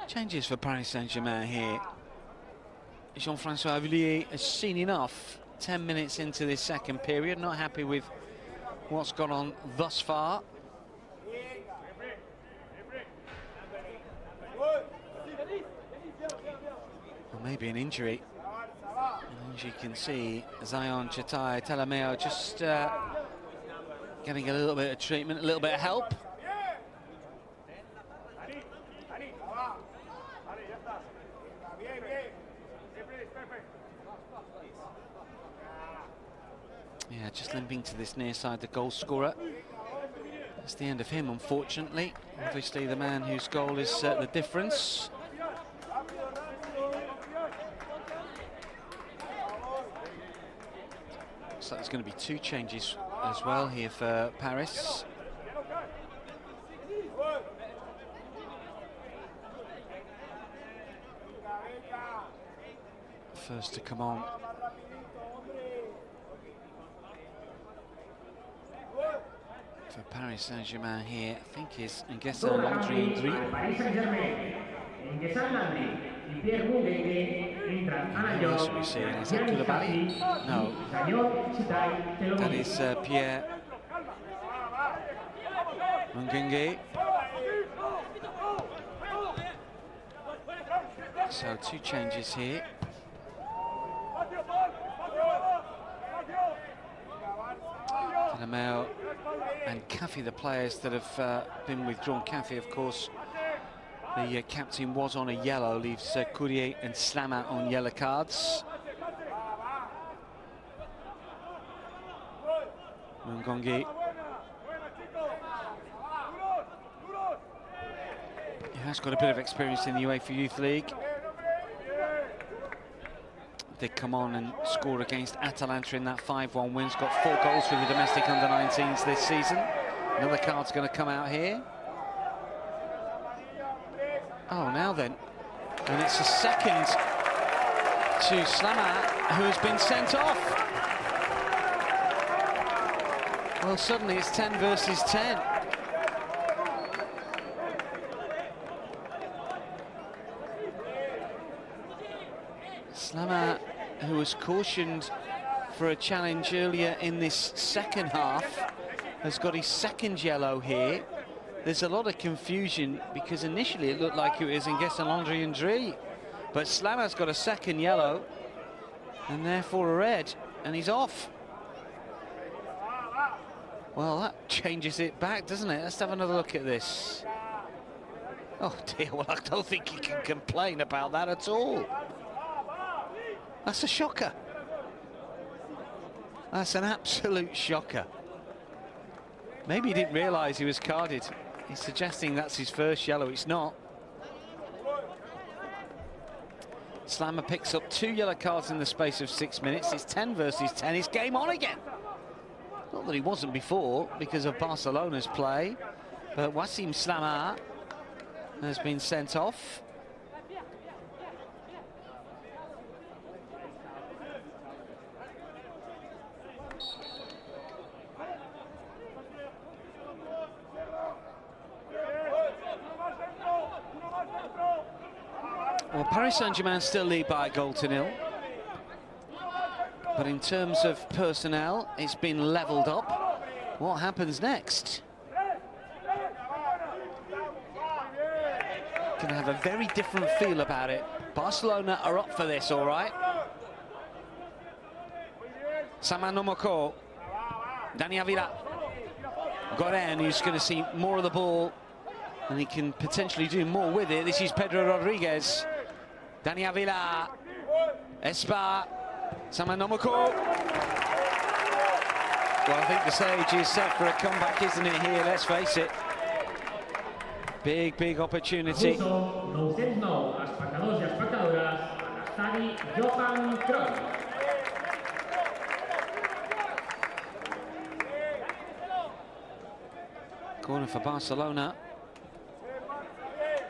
[SPEAKER 1] Changes for Paris Saint-Germain here. Jean-François Villiers has seen enough. 10 minutes into this second period, not happy with what's gone on thus far. Maybe an injury. And as you can see, Zion Chati Talamizo just getting a little bit of treatment, a little bit of help. Yeah, just limping to this near side, the goal scorer. That's the end of him, unfortunately. Obviously, the man whose goal is the difference. So there's going to be two changes as well here for Paris. First to come on. For Paris Saint-Germain here, I think is Nguessa Landry. And who else are we seeing? Is that Koulibaly? No. That is Pierre Mungengue. So two changes here. Talamizo and Caffey, the players that have been withdrawn. Caffey, of course, the captain, was on a yellow, leaves Courrier and Slama on yellow cards. Gongi. He has got a bit of experience in the UEFA Youth League. Did come on and score against Atalanta in that 5-1 win. He's got 4 goals for the domestic under-19s this season. Another card's going to come out here. Oh, now then. And it's a second to Slamat, who has been sent off. Well, suddenly it's 10 versus 10. Slamat, who was cautioned for a challenge earlier in this second half, has got his second yellow here. There's a lot of confusion because initially it looked like it was Nguessan Landry, but Slamat's got a second yellow and therefore a red, and he's off. Well, that changes it back, doesn't it? Let's have another look at this. Oh dear, well, I don't think he can complain about that at all. That's a shocker. That's an absolute shocker. Maybe he didn't realise he was carded. He's suggesting that's his first yellow. It's not. Slamat picks up 2 yellow cards in the space of 6 minutes. It's 10 versus 10. It's game on again. Not that he wasn't before because of Barcelona's play, but Wassim Slamat has been sent off. Well, Paris Saint-Germain still lead by a goal to nil. But in terms of personnel, it's been levelled up. What happens next? Going to have a very different feel about it. Barcelona are up for this, all right. Samanomoko, Dani Avila, Goren, who's going to see more of the ball, and he can potentially do more with it. This is Pedro Rodríguez. Dani Avila, Espa, Samanomoko. Well, I think the stage is set for a comeback, isn't it, here? Let's face it. Big, big opportunity. Corner for Barcelona.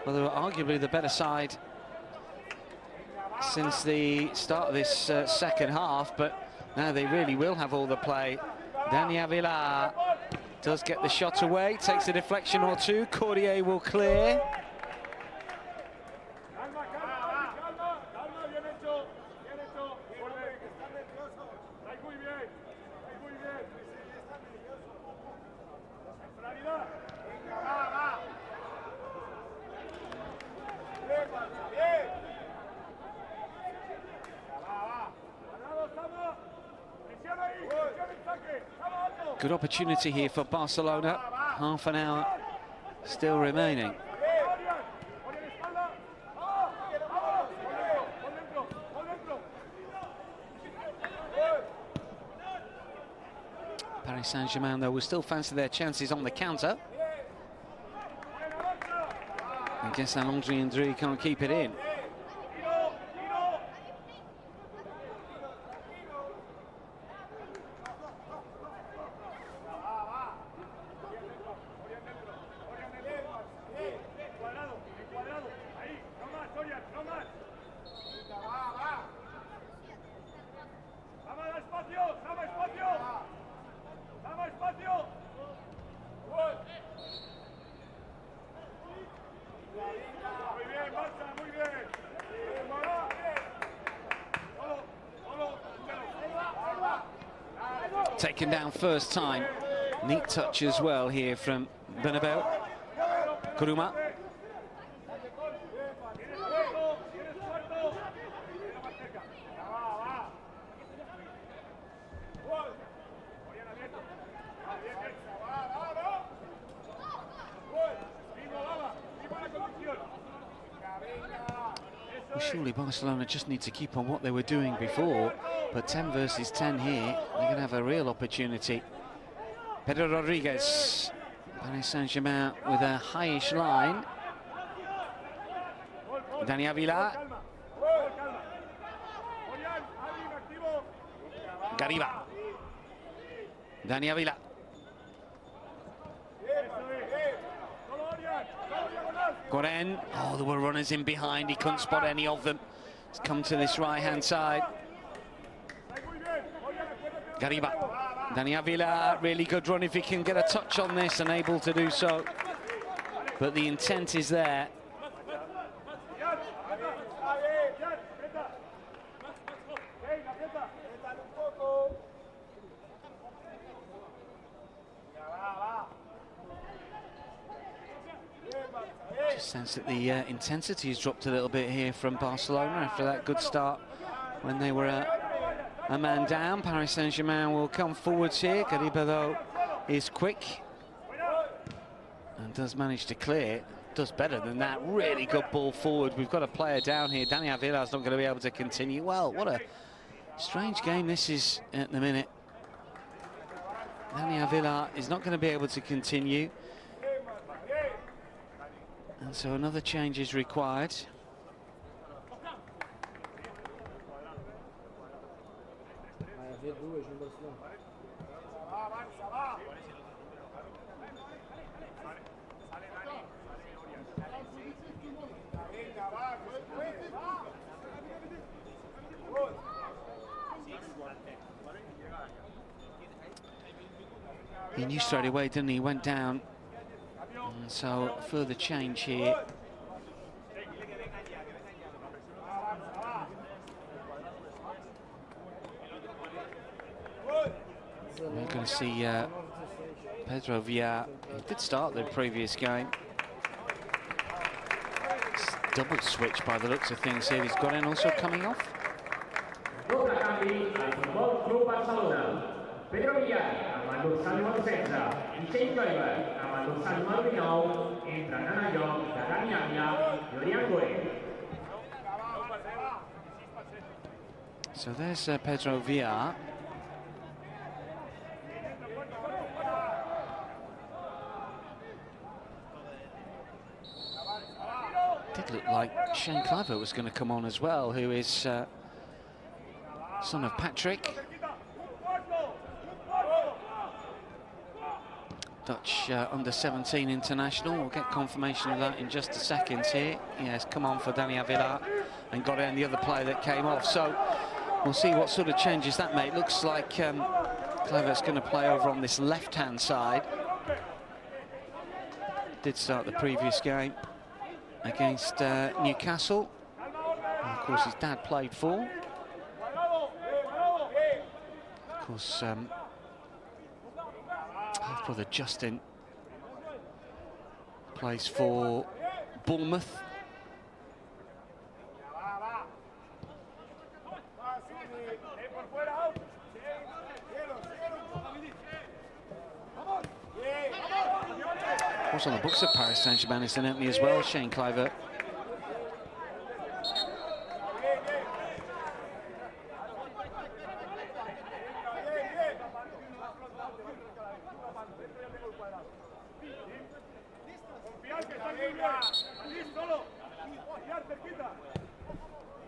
[SPEAKER 1] Well, they were arguably the better side since the start of this second half, but now they really will have all the play. Dani Avila does get the shot away, takes a deflection or two. Cordier will clear. Good opportunity here for Barcelona. Half an hour still remaining. Paris Saint-Germain, though, will still fancy their chances on the counter. I guess Landry can't keep it in. Taken down first time. Neat touch as well here from Bernabeu. Kuruma. Well, surely Barcelona just need to keep on what they were doing before, but 10 versus 10 here, they're going to have a real opportunity Pedro Rodríguez. Paris Saint-Germain with a highish line. Dani Avila. Gariba. Dani Avila. Goren. Oh, there were runners in behind. He couldn't spot any of them. He's come to this right-hand side. Gariba. Dani Avila, really good run if he can get a touch on this, and able to do so. But the intent is there. Just sense that the intensity has dropped a little bit here from Barcelona after that good start when they were a man down. Paris Saint-Germain will come forwards here. Gariba, though, is quick and does manage to clear. Does better than that. Really good ball forward. We've got a player down here. Dani Avila's not going to be able to continue. Well, what a strange game this is at the minute. Dani Avila is not going to be able to continue. And so another change is required. He knew straight away, didn't he? Went down. And so further change here. We're going to see Pedro Villa. He did start the previous game. It's double switch by the looks of things here. He's got in also coming off.
[SPEAKER 2] Pedro Villa, amb el dorsal número 16, i Kluivert, amb el dorsal número 19, entren en el lloc de Dani Avila i Orián Goren.
[SPEAKER 1] So there's Pedro Villa. Did look like Shane Kluivert was going to come on as well, who is son of Patrick. Dutch under-17 international. We'll get confirmation of that in just a second here. Yes, come on for Dani Avila and got in the other player that came off. So we'll see what sort of changes that make. Looks like Kluivert's going to play over on this left-hand side. Did start the previous game against Newcastle. And of course, his dad played for. Of course, half-brother Justin plays for Bournemouth. Of course, on the books of Paris Saint-Germain, incidentally, as well, Shane Kluivert.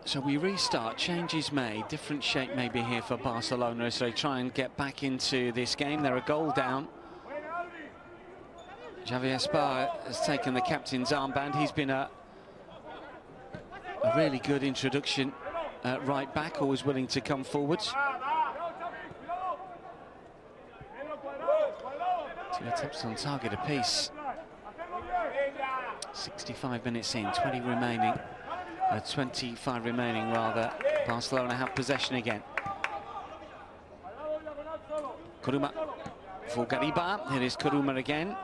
[SPEAKER 1] So we restart, changes made, different shape maybe here for Barcelona as they try and get back into this game. They're a goal down. Javier Esparza has taken the captain's armband. He's been a really good introduction at right back, always willing to come forwards. 2 attempts on target apiece. 65 minutes in, 20 remaining. 25 remaining rather. Barcelona have possession again. Kuruma for Gariba. Here is Kuruma again.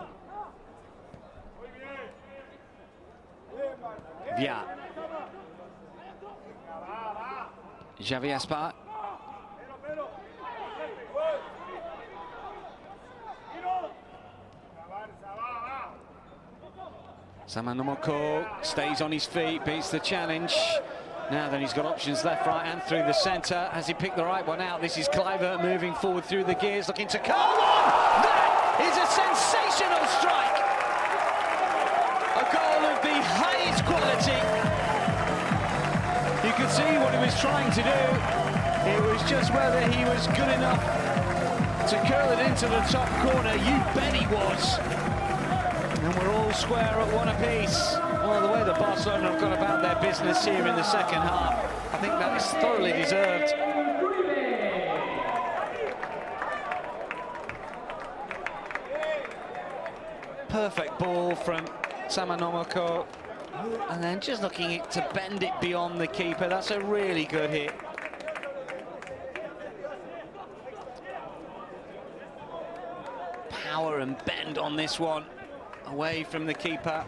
[SPEAKER 1] Villa. Javier Esparza. Samanomoko stays on his feet, beats the challenge. Now then, he's got options left, right, and through the centre. Has he picked the right one out? This is Kluivert moving forward through the gears, looking to curl one. That is a sensational strike. A goal of the highest quality. You could see what he was trying to do. It was just whether he was good enough to curl it into the top corner. You bet he was. And we're all square at one apiece. Well, the way that Barcelona have gone about their business here in the second half, I think that is thoroughly deserved. Perfect ball from Samanomako, and then just looking to bend it beyond the keeper. That's a really good hit. Power and bend on this one, away from the keeper.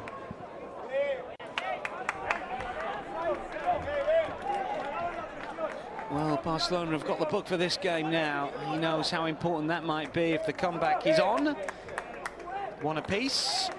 [SPEAKER 1] Well, Barcelona have got the book for this game now. He knows how important that might be if the comeback is on. One apiece.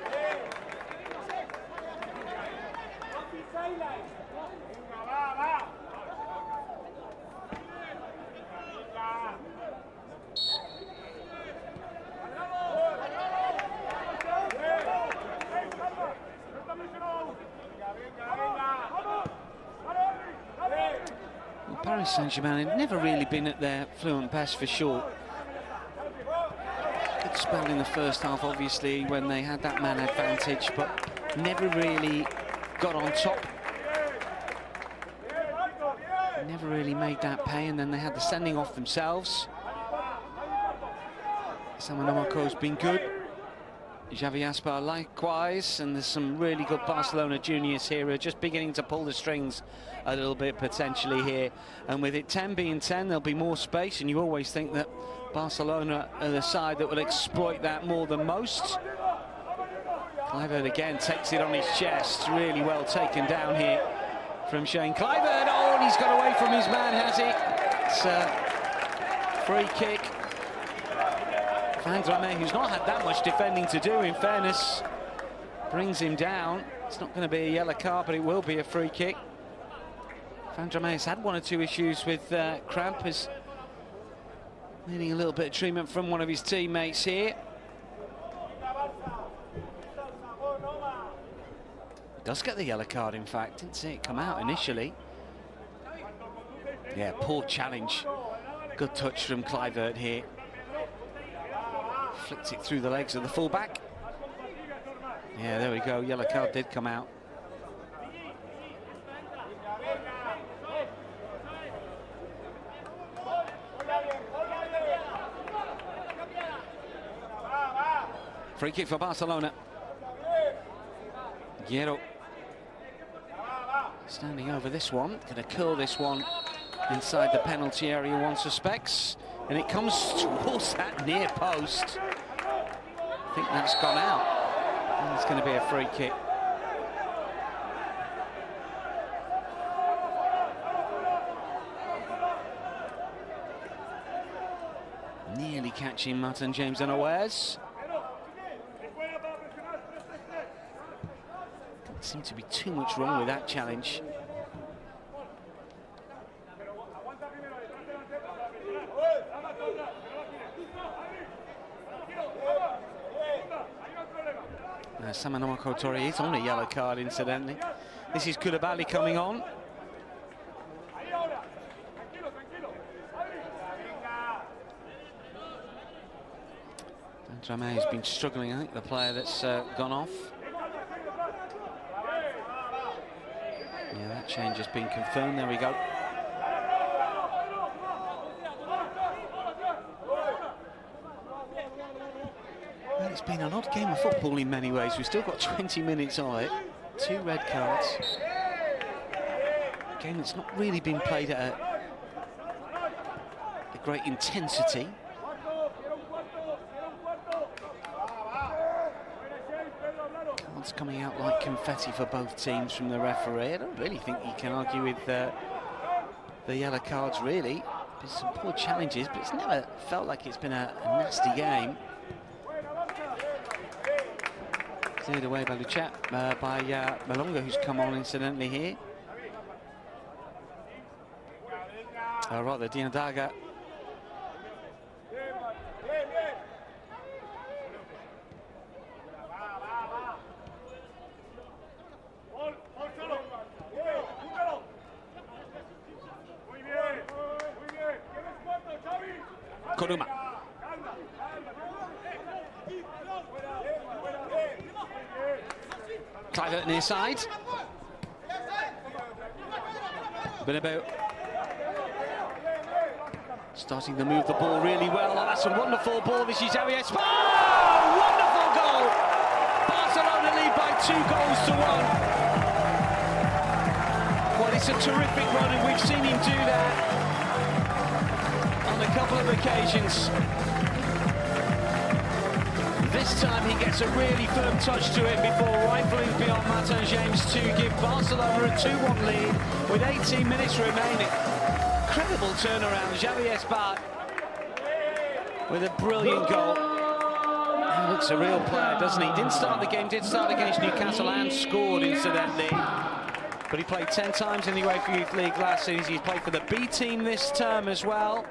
[SPEAKER 1] Well, Paris Saint-Germain have never really been at their fluent best for sure. Good spell in the first half, obviously, when they had that man advantage, but never really got on top. Never really made that pay, and then they had the sending off themselves. Samanomako's been good. Xavi Aspa likewise, and there's some really good Barcelona juniors here who are just beginning to pull the strings a little bit potentially here. And with it 10 being 10, there'll be more space, and you always think that Barcelona are the side that will exploit that more than most. Kluivert again takes it on his chest. Really well taken down here from Shane Kluivert. Oh, and he's got away from his man, has he? It's a free kick. Van Drame, who's not had that much defending to do, in fairness, brings him down. It's not going to be a yellow card, but it will be a free kick. Van Drame has had one or two issues with cramp, is needing a little bit of treatment from one of his teammates here. Does get the yellow card, in fact. Didn't see it come out initially. Yeah, poor challenge. Good touch from Kluivert here. Flicked it through the legs of the fullback. Yeah, there we go. Yellow card did come out. Free kick for Barcelona. Guerrero standing over this one. Going to curl this one inside the penalty area, one suspects. And it comes towards that near post. I think that's gone out. And it's going to be a free kick. Nearly catching Martin James unawares. Doesn't seem to be too much wrong with that challenge. Samanomako Tori is on a yellow card, incidentally. This is Koulibaly coming on. Drame has been struggling, I think, the player that's gone off. Yeah, that change has been confirmed. There we go. Well, it's been an odd game of football in many ways. We've still got 20 minutes of it. 2 red cards. A game that's not really been played at a great intensity. Cards coming out like confetti for both teams from the referee. I don't really think you can argue with the yellow cards, really. There's some poor challenges, but it's never felt like it's been a nasty game. Cleared away by Malonga, who's come on incidentally here. Or rather, Diandaga. Koruma. Kluivert near side. Bernabeu starting to move the ball really well. Oh, that's a wonderful ball. This is Javier. Oh, wonderful goal! Barcelona lead by 2 goals to 1. Well, it's a terrific run, and we've seen him do that on a couple of occasions. This time he gets a really firm touch to it before rifling beyond Martin James to give Barcelona a 2-1 lead with 18 minutes remaining. Incredible turnaround, Javier Esbat with a brilliant goal. He looks a real player, doesn't he? Didn't start the game, did start against Newcastle and scored incidentally. But he played 10 times in the UEFA Youth League last season. He's played for the B team this term as well.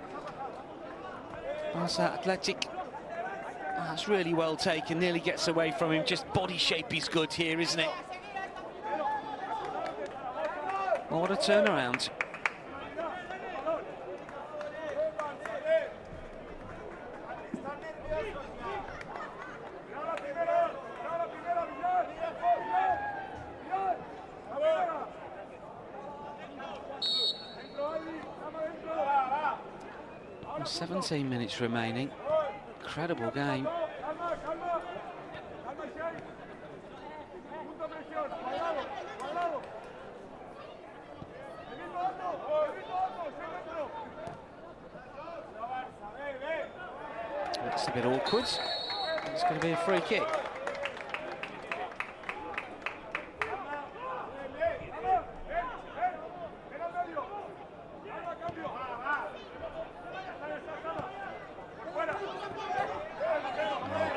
[SPEAKER 1] Barça Athletic. Oh, that's really well taken, nearly gets away from him. Just body shape is good here, isn't it? Oh, what a turnaround. Oh, 17 minutes remaining. Incredible game. It's a bit awkward. It's going to be a free kick.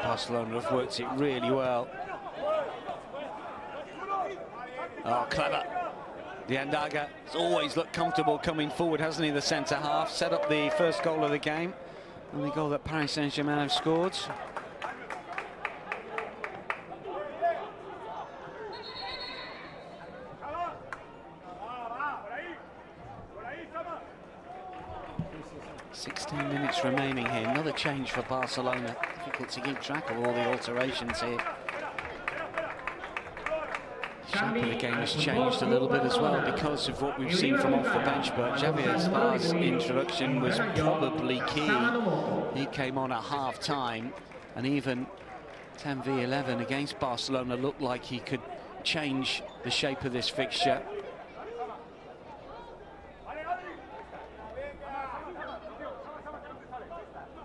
[SPEAKER 1] Barcelona have worked it really well. Oh, clever. The Andaga has always looked comfortable coming forward, hasn't he, the centre-half? Set up the first goal of the game. And the goal that Paris Saint-Germain have scored. "16 minutes remaining here. Another change for Barcelona. Difficult to keep track of all the alterations here. The shape of the game has changed a little bit as well because of what we've seen from off the bench, but Javier Esbat's introduction was probably key. He came on at half-time, and even 10v11 against Barcelona looked like he could change the shape of this fixture.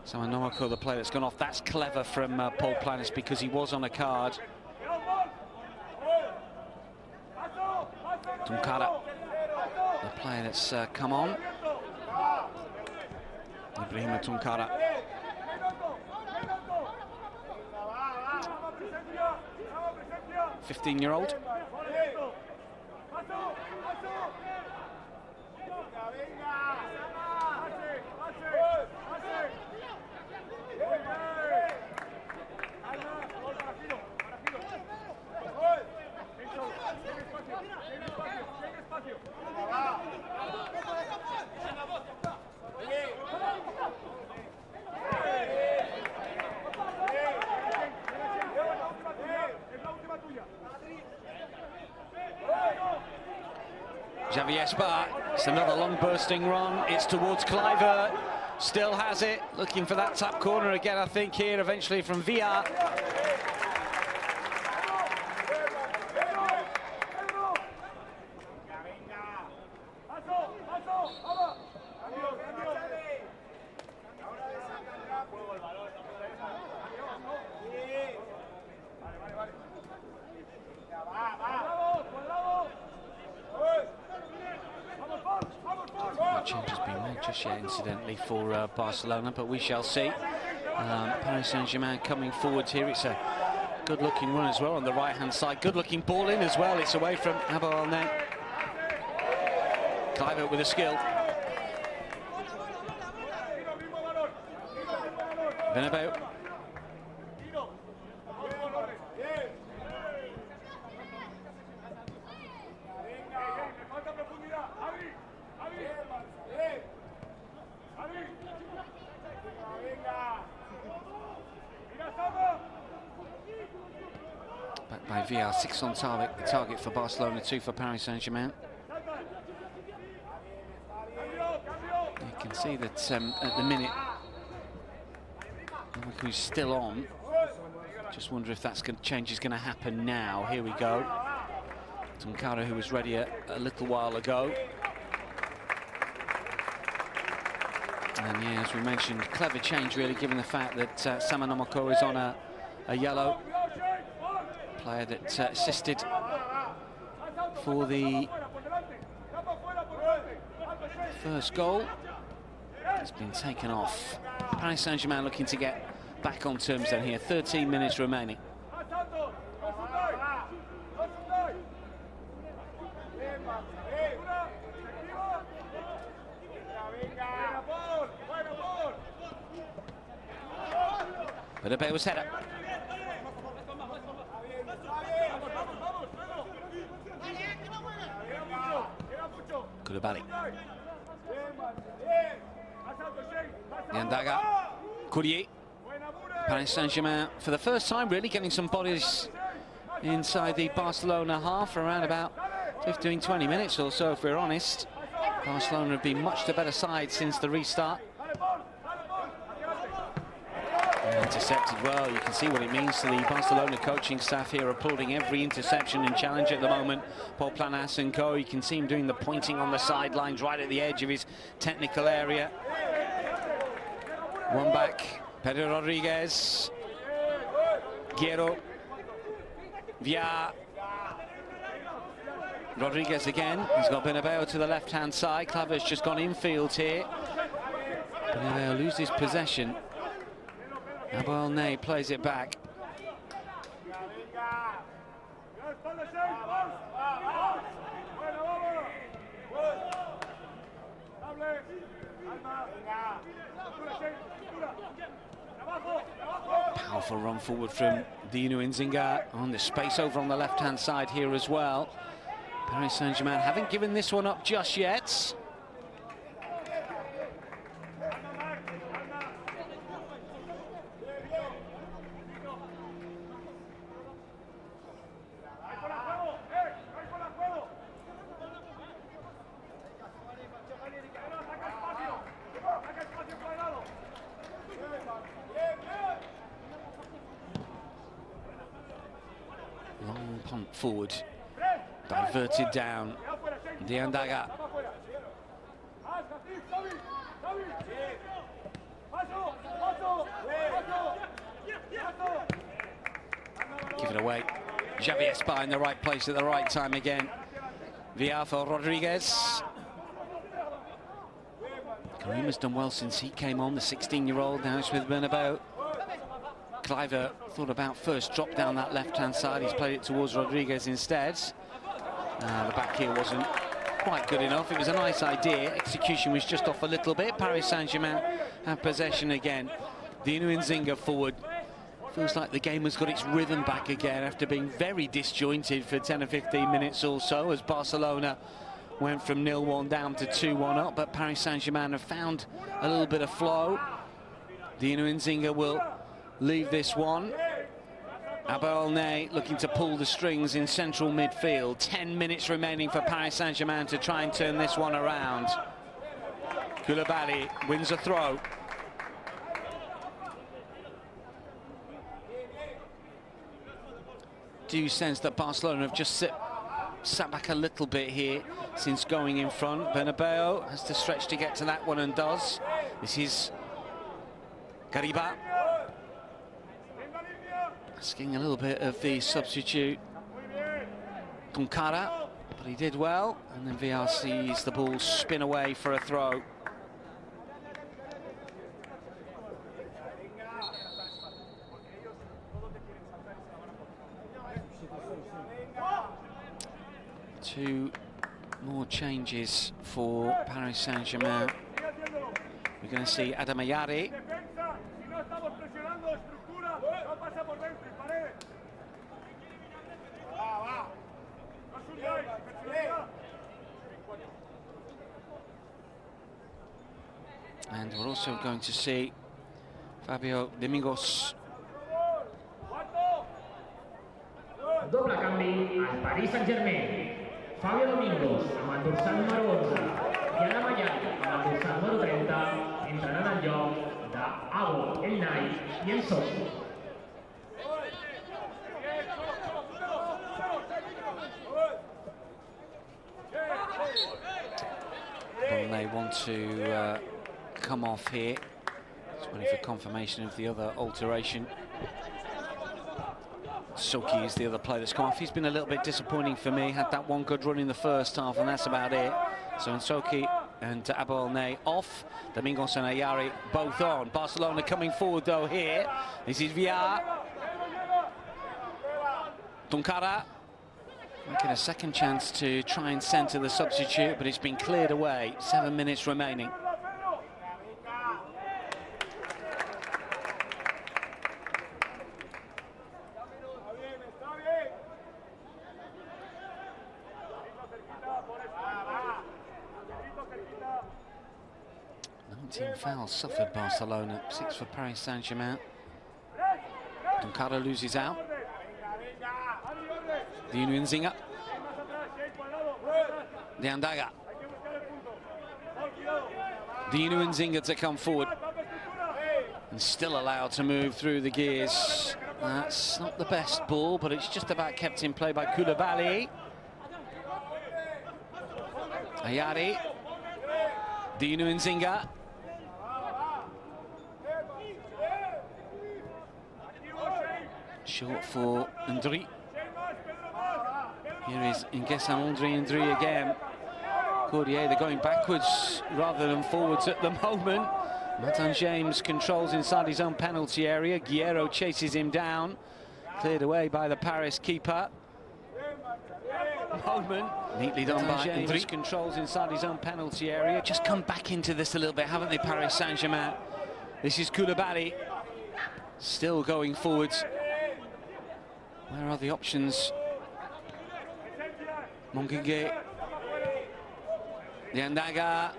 [SPEAKER 1] So Anomako, the player that's gone off, that's clever from Paul Planas because he was on a card. Tunkara, the player that's come on. Ibrahima Tunkara. "15-year-old. Javier Esbat, it's another long bursting run, it's towards Kluivert, still has it, looking for that tap corner again, I think, here, eventually from Villa. Change has been made just yet, incidentally, for Barcelona, but we shall see. Paris Saint-Germain coming forward here. It's a good-looking run as well on the right-hand side. Good-looking ball in as well. It's away from Abou Alnet. Kluivert with a skill. Bernabeu. Back by VR, 6 on target for Barcelona, 2 for Paris Saint-Germain. You can see that at the minute, who's still on. Just wonder if that change is going to happen now. Here we go. Tunkara, who was ready a little while ago. And yeah, as we mentioned, clever change really, given the fact that Samanomako is on a yellow. Player that assisted for the first goal. It's been taken off. Paris Saint-Germain looking to get back on terms then here. 13 minutes remaining. Benabeo's header. Koulibaly. Yandaga. Courrier. Paris Saint-Germain, for the first time really, getting some bodies inside the Barcelona half around about 15-20 minutes or so, if we're honest. Barcelona have been much the better side since the restart. Intercepted well. You can see what it means to the Barcelona coaching staff here, applauding every interception and challenge at the moment. Paul Planas and co, you can see him doing the pointing on the sidelines right at the edge of his technical area. One back, Pedro Rodríguez, Guerrero, Via. Rodríguez again, he's got Bernabeu to the left-hand side. Kluivert's just gone infield here. Bernabeu loses possession. Abelnay plays it back. Powerful run forward from Dino Nzinga on the space over on the left-hand side here as well. Paris Saint-Germain haven't given this one up just yet. Long punt forward, diverted down. Diandaga. Give it away. Javier Espa in the right place at the right time again. Via for Rodríguez. Karim has done well since he came on, the 16-year-old. Now it's with Bernabeu. Kluivert thought about first drop down that left-hand side. He's played it towards Rodríguez instead. The back heel wasn't quite good enough. It was a nice idea. Execution was just off a little bit. Paris Saint-Germain have possession again. Dino Nzinga forward. Feels like the game has got its rhythm back again after being very disjointed for 10 or 15 minutes or so, as Barcelona went from 0-1 down to 2-1 up. But Paris Saint-Germain have found a little bit of flow. Dino Nzinga will leave this one. Abelnay looking to pull the strings in central midfield. 10 minutes remaining for Paris Saint-Germain to try and turn this one around. Koulibaly wins a throw. Do you sense that Barcelona have just sat back a little bit here since going in front? Bernabeu has to stretch to get to that one and does. This is Gariba. Asking a little bit of the substitute Tunkara, but he did well, and then VR sees the ball spin away for a throw. Two more changes for Paris Saint-Germain. We're going to see Adamayari. And we're also going to see Fabio Domingos
[SPEAKER 2] Doble canvi al Paris Saint-Germain. Fabio Domingos amb el dorsal número 11 i Ana Mayari amb el dorsal número 30 entraran al lloc d'Abo, El Nai i en Sochi.
[SPEAKER 1] Well, they want to come off here. Just waiting for confirmation of the other alteration. Soki is the other player that's come off. He's been a little bit disappointing for me. Had that one good run in the first half, and that's about it. So Soki and Abou El-Ney off. Domingos and Ayari both on. Barcelona coming forward though here. This is Villar. Tunkara making a second chance to try and centre the substitute, but it's been cleared away. 7 minutes remaining. Fouls suffered Barcelona, 6 for Paris Saint-Germain. Tunkara loses out. The Nzinga. The Andaga. The Nzinga to come forward. And still allowed to move through the gears. That's not the best ball, but it's just about kept in play by Kluivert. Ayari. The Nzinga. Short for Ndri. Here is Nguessan Ndri again. Cordier, they're going backwards rather than forwards at the moment. Martin James controls inside his own penalty area. Guerrero chases him down. Cleared away by the Paris keeper. Moment. Neatly done by James. Ndri controls inside his own penalty area. Just come back into this a little bit, haven't they, Paris Saint-Germain? This is Koulibaly. Still going forwards. Where are the options? Mongingue. The Andaga.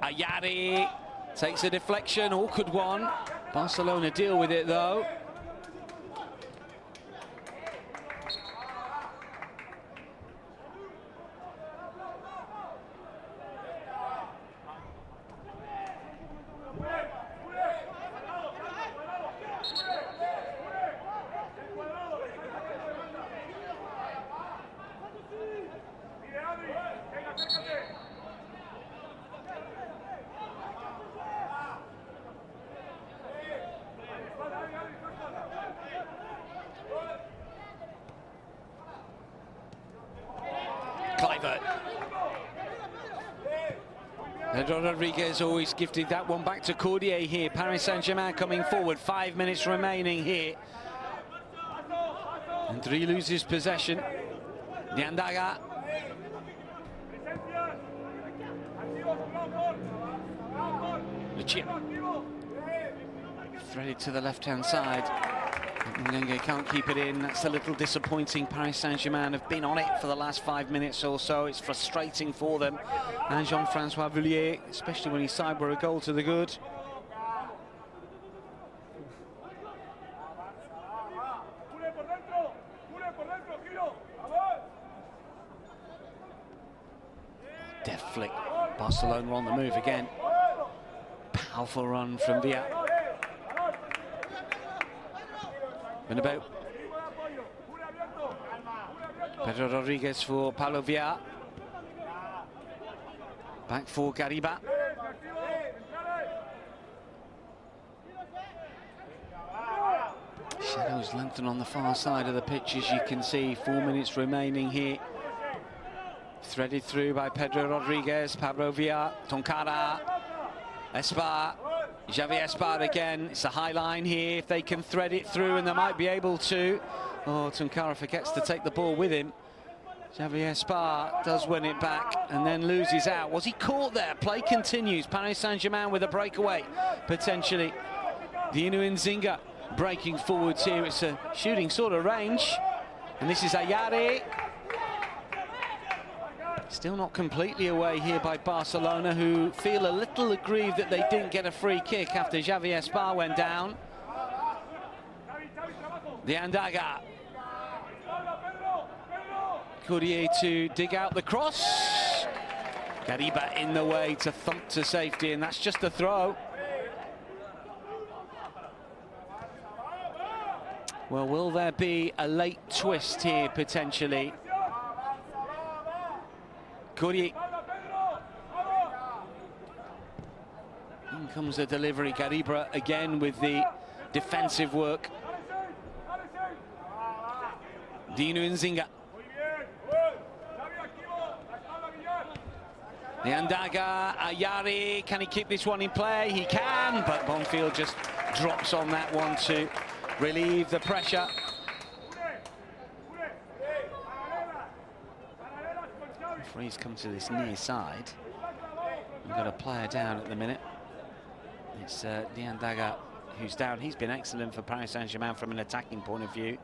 [SPEAKER 1] Ayari takes a deflection, awkward one. Barcelona deal with it though. Kluivert. Pedro Rodríguez always gifted that one back to Cordier here. Paris Saint-Germain coming forward, 5 minutes remaining here. And Ndri loses possession. Diandaga. Lucia. Threaded to the left-hand side. Mungenge can't keep it in. That's a little disappointing. Paris Saint-Germain have been on it for the last 5 minutes or so. It's frustrating for them. And Jean-Francois Villiers, especially when he sideward a goal to the good. Deft flick. Barcelona on the move again. Powerful run from Villar. Bernabeu. Pedro Rodríguez for Paulo Villar. Back for Gariba. Shadows lengthen on the far side of the pitch, as you can see. 4 minutes remaining here. Threaded through by Pedro Rodríguez, Pablo Villar, Tunkara, Espar. Javi Espar again. It's a high line here. If they can thread it through, and they might be able to. Oh, Tunkara forgets to take the ball with him. Javi Espar does win it back and then loses out. Was he caught there? Play continues. Paris Saint-Germain with a breakaway, potentially. The Nzinga breaking forwards here. It's a shooting sort of range. And this is Ayari. Still not completely away here by Barcelona, who feel a little aggrieved that they didn't get a free kick after Javi Espar went down. The Andaga. Courrier to dig out the cross. Gariba in the way to thump to safety, and that's just a throw. Well, will there be a late twist here, potentially? Courrier. In comes the delivery. Gariba again with the defensive work. Dino Nzinga. Niandaga, Ayari, can he keep this one in play? He can, but Bonfield just drops on that one to relieve the pressure. Referee's come to this near side. We've got a player down at the minute. It's Niandaga who's down. He's been excellent for Paris Saint-Germain from an attacking point of view.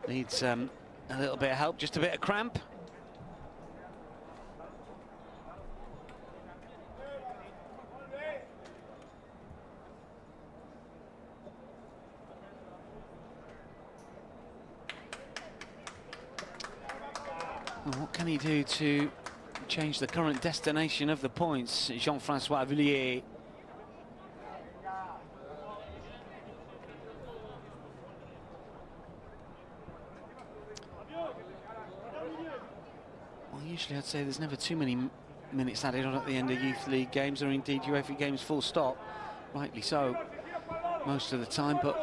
[SPEAKER 1] Needs a little bit of help, just a bit of cramp. Well, what can he do to change the current destination of the points? Jean-Francois Villiers. Well, usually I'd say there's never too many minutes added on at the end of Youth League games, or indeed UEFA games full stop. Rightly so, most of the time, but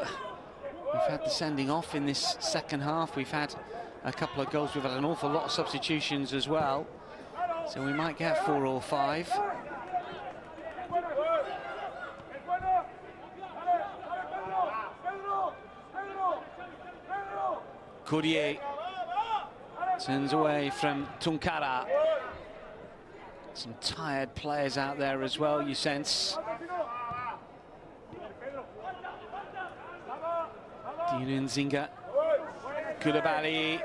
[SPEAKER 1] we've had the sending off in this second half. We've had a couple of goals. We've had an awful lot of substitutions as well, so we might get 4 or 5. Courrier turns away from Tunkara. Some tired players out there as well, you sense. Dino Nzinga, Koulibaly,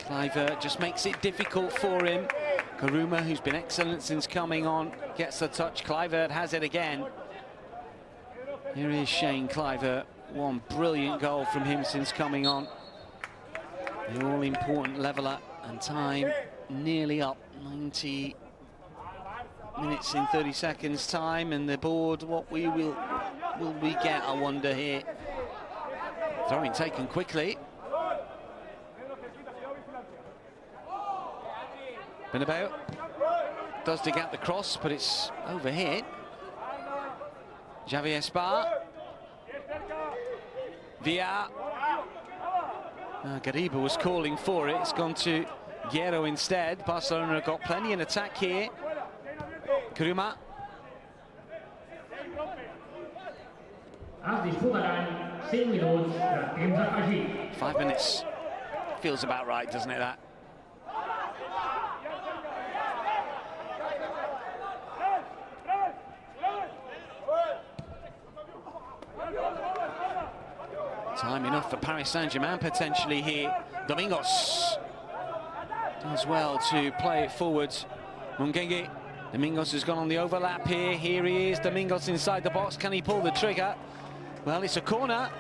[SPEAKER 1] Kluivert just makes it difficult for him. Karuma, who's been excellent since coming on, gets the touch. Kluivert has it again. Here is Shane Kluivert. One brilliant goal from him since coming on. The all-important leveller, and time nearly up. 90 minutes in 30 seconds time, and the board, what will we get, I wonder here. Throwing taken quickly. Benabeu does dig out the cross, but it's overhit. Javier Spar. Villa. Gariba was calling for it. It's gone to Guerrero instead. Barcelona have got plenty in attack here. Kuruma. 5 minutes. Feels about right, doesn't it, that? Time enough for Paris Saint-Germain potentially here. Domingos does well to play it forward. Mungenge. Domingos has gone on the overlap here. Here he is. Domingos inside the box. Can he pull the trigger? Well, it's a corner.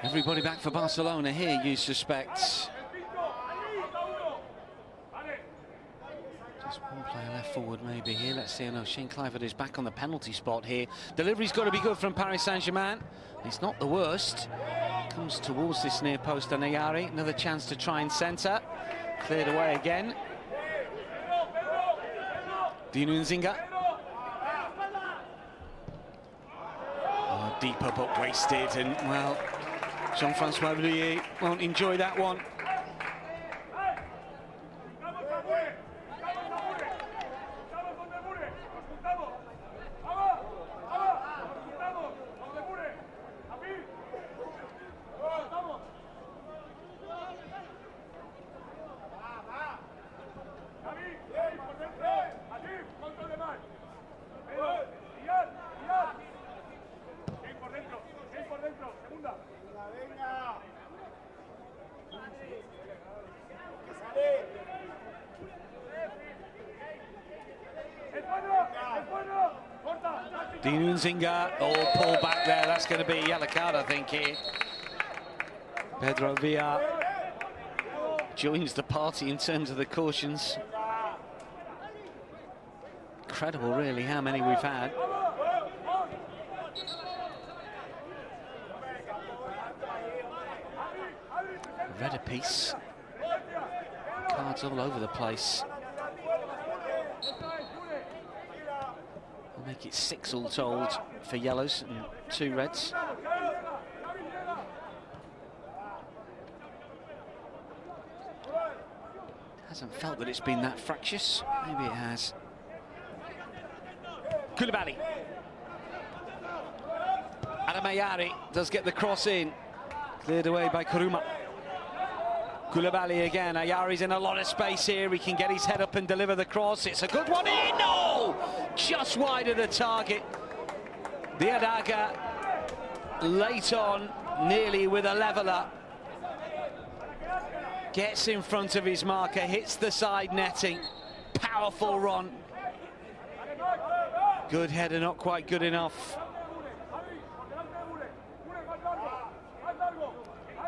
[SPEAKER 1] Everybody back for Barcelona here, you suspect. Just one player left forward maybe here. Let's see. No, Shane Kluivert is back on the penalty spot here. Delivery's got to be good from Paris Saint-Germain. It's not the worst. Comes towards this near post, Anayari. Another chance to try and centre. Cleared away again. Dino Nzinga. Oh, deeper but wasted, and well, Jean-Francois Villiers won't enjoy that one. Dino Nzinga, pull back there, that's going to be a yellow card, I think, here. Pedro Villa joins the party in terms of the cautions. Incredible, really, how many we've had. Red a piece. Cards all over the place. We'll make it 6 all told for yellows and 2 reds. Hasn't felt that it's been that fractious. Maybe it has. Koulibaly. Adamayari does get the cross in. Cleared away by Kuruma. Koulibaly again. Ayari's in a lot of space here. He can get his head up and deliver the cross. It's a good one in. No! Just wide of the target. The Adaga late on, nearly with a leveller. Gets in front of his marker, hits the side netting. Powerful run. Good header, not quite good enough.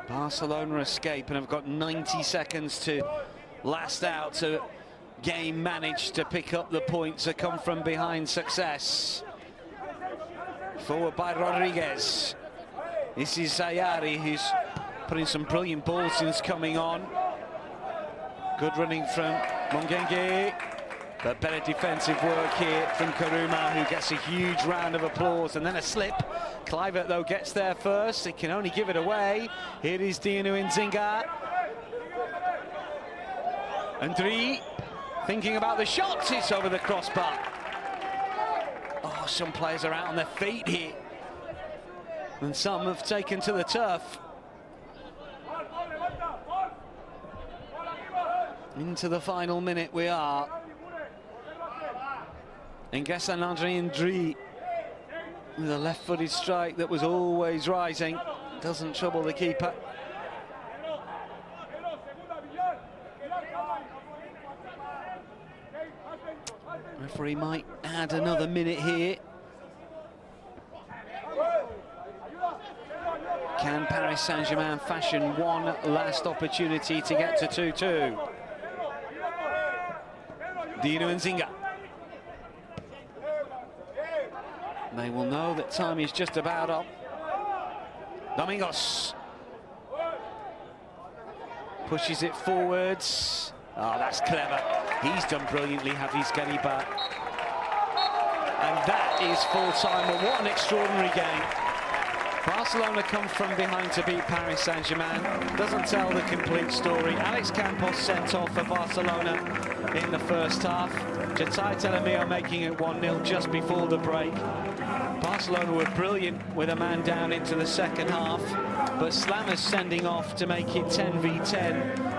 [SPEAKER 1] Barcelona escape and have got 90 seconds to last out to game managed to pick up the points, to come from behind success. Forward by Rodríguez. This is Ayari, who's putting some brilliant balls since coming on. Good running from Mongenge, but better defensive work here from Kuruma, who gets a huge round of applause, and then a slip. Kluivert, though, gets there first. He can only give it away. Here is Dino Nzinga. Andri thinking about the shots. It's over the crossbar. Oh, some players are out on their feet here, and some have taken to the turf. Into the final minute we are. Ingessa Andri with a left-footed strike that was always rising. Doesn't trouble the keeper. Referee might add another minute here. Can Paris Saint-Germain fashion one last opportunity to get to 2-2? Dino Nzinga. They will know that time is just about up. Domingos pushes it forwards. Oh, that's clever. He's done brilliantly, Hafiz Gariba. And that is full time. But what an extraordinary game. Barcelona come from behind to beat Paris Saint-Germain. Doesn't tell the complete story. Alex Campos sent off for Barcelona in the first half. Chati Talamizo making it 1-0 just before the break. Barcelona were brilliant with a man down into the second half, but Slammers sending off to make it 10v10.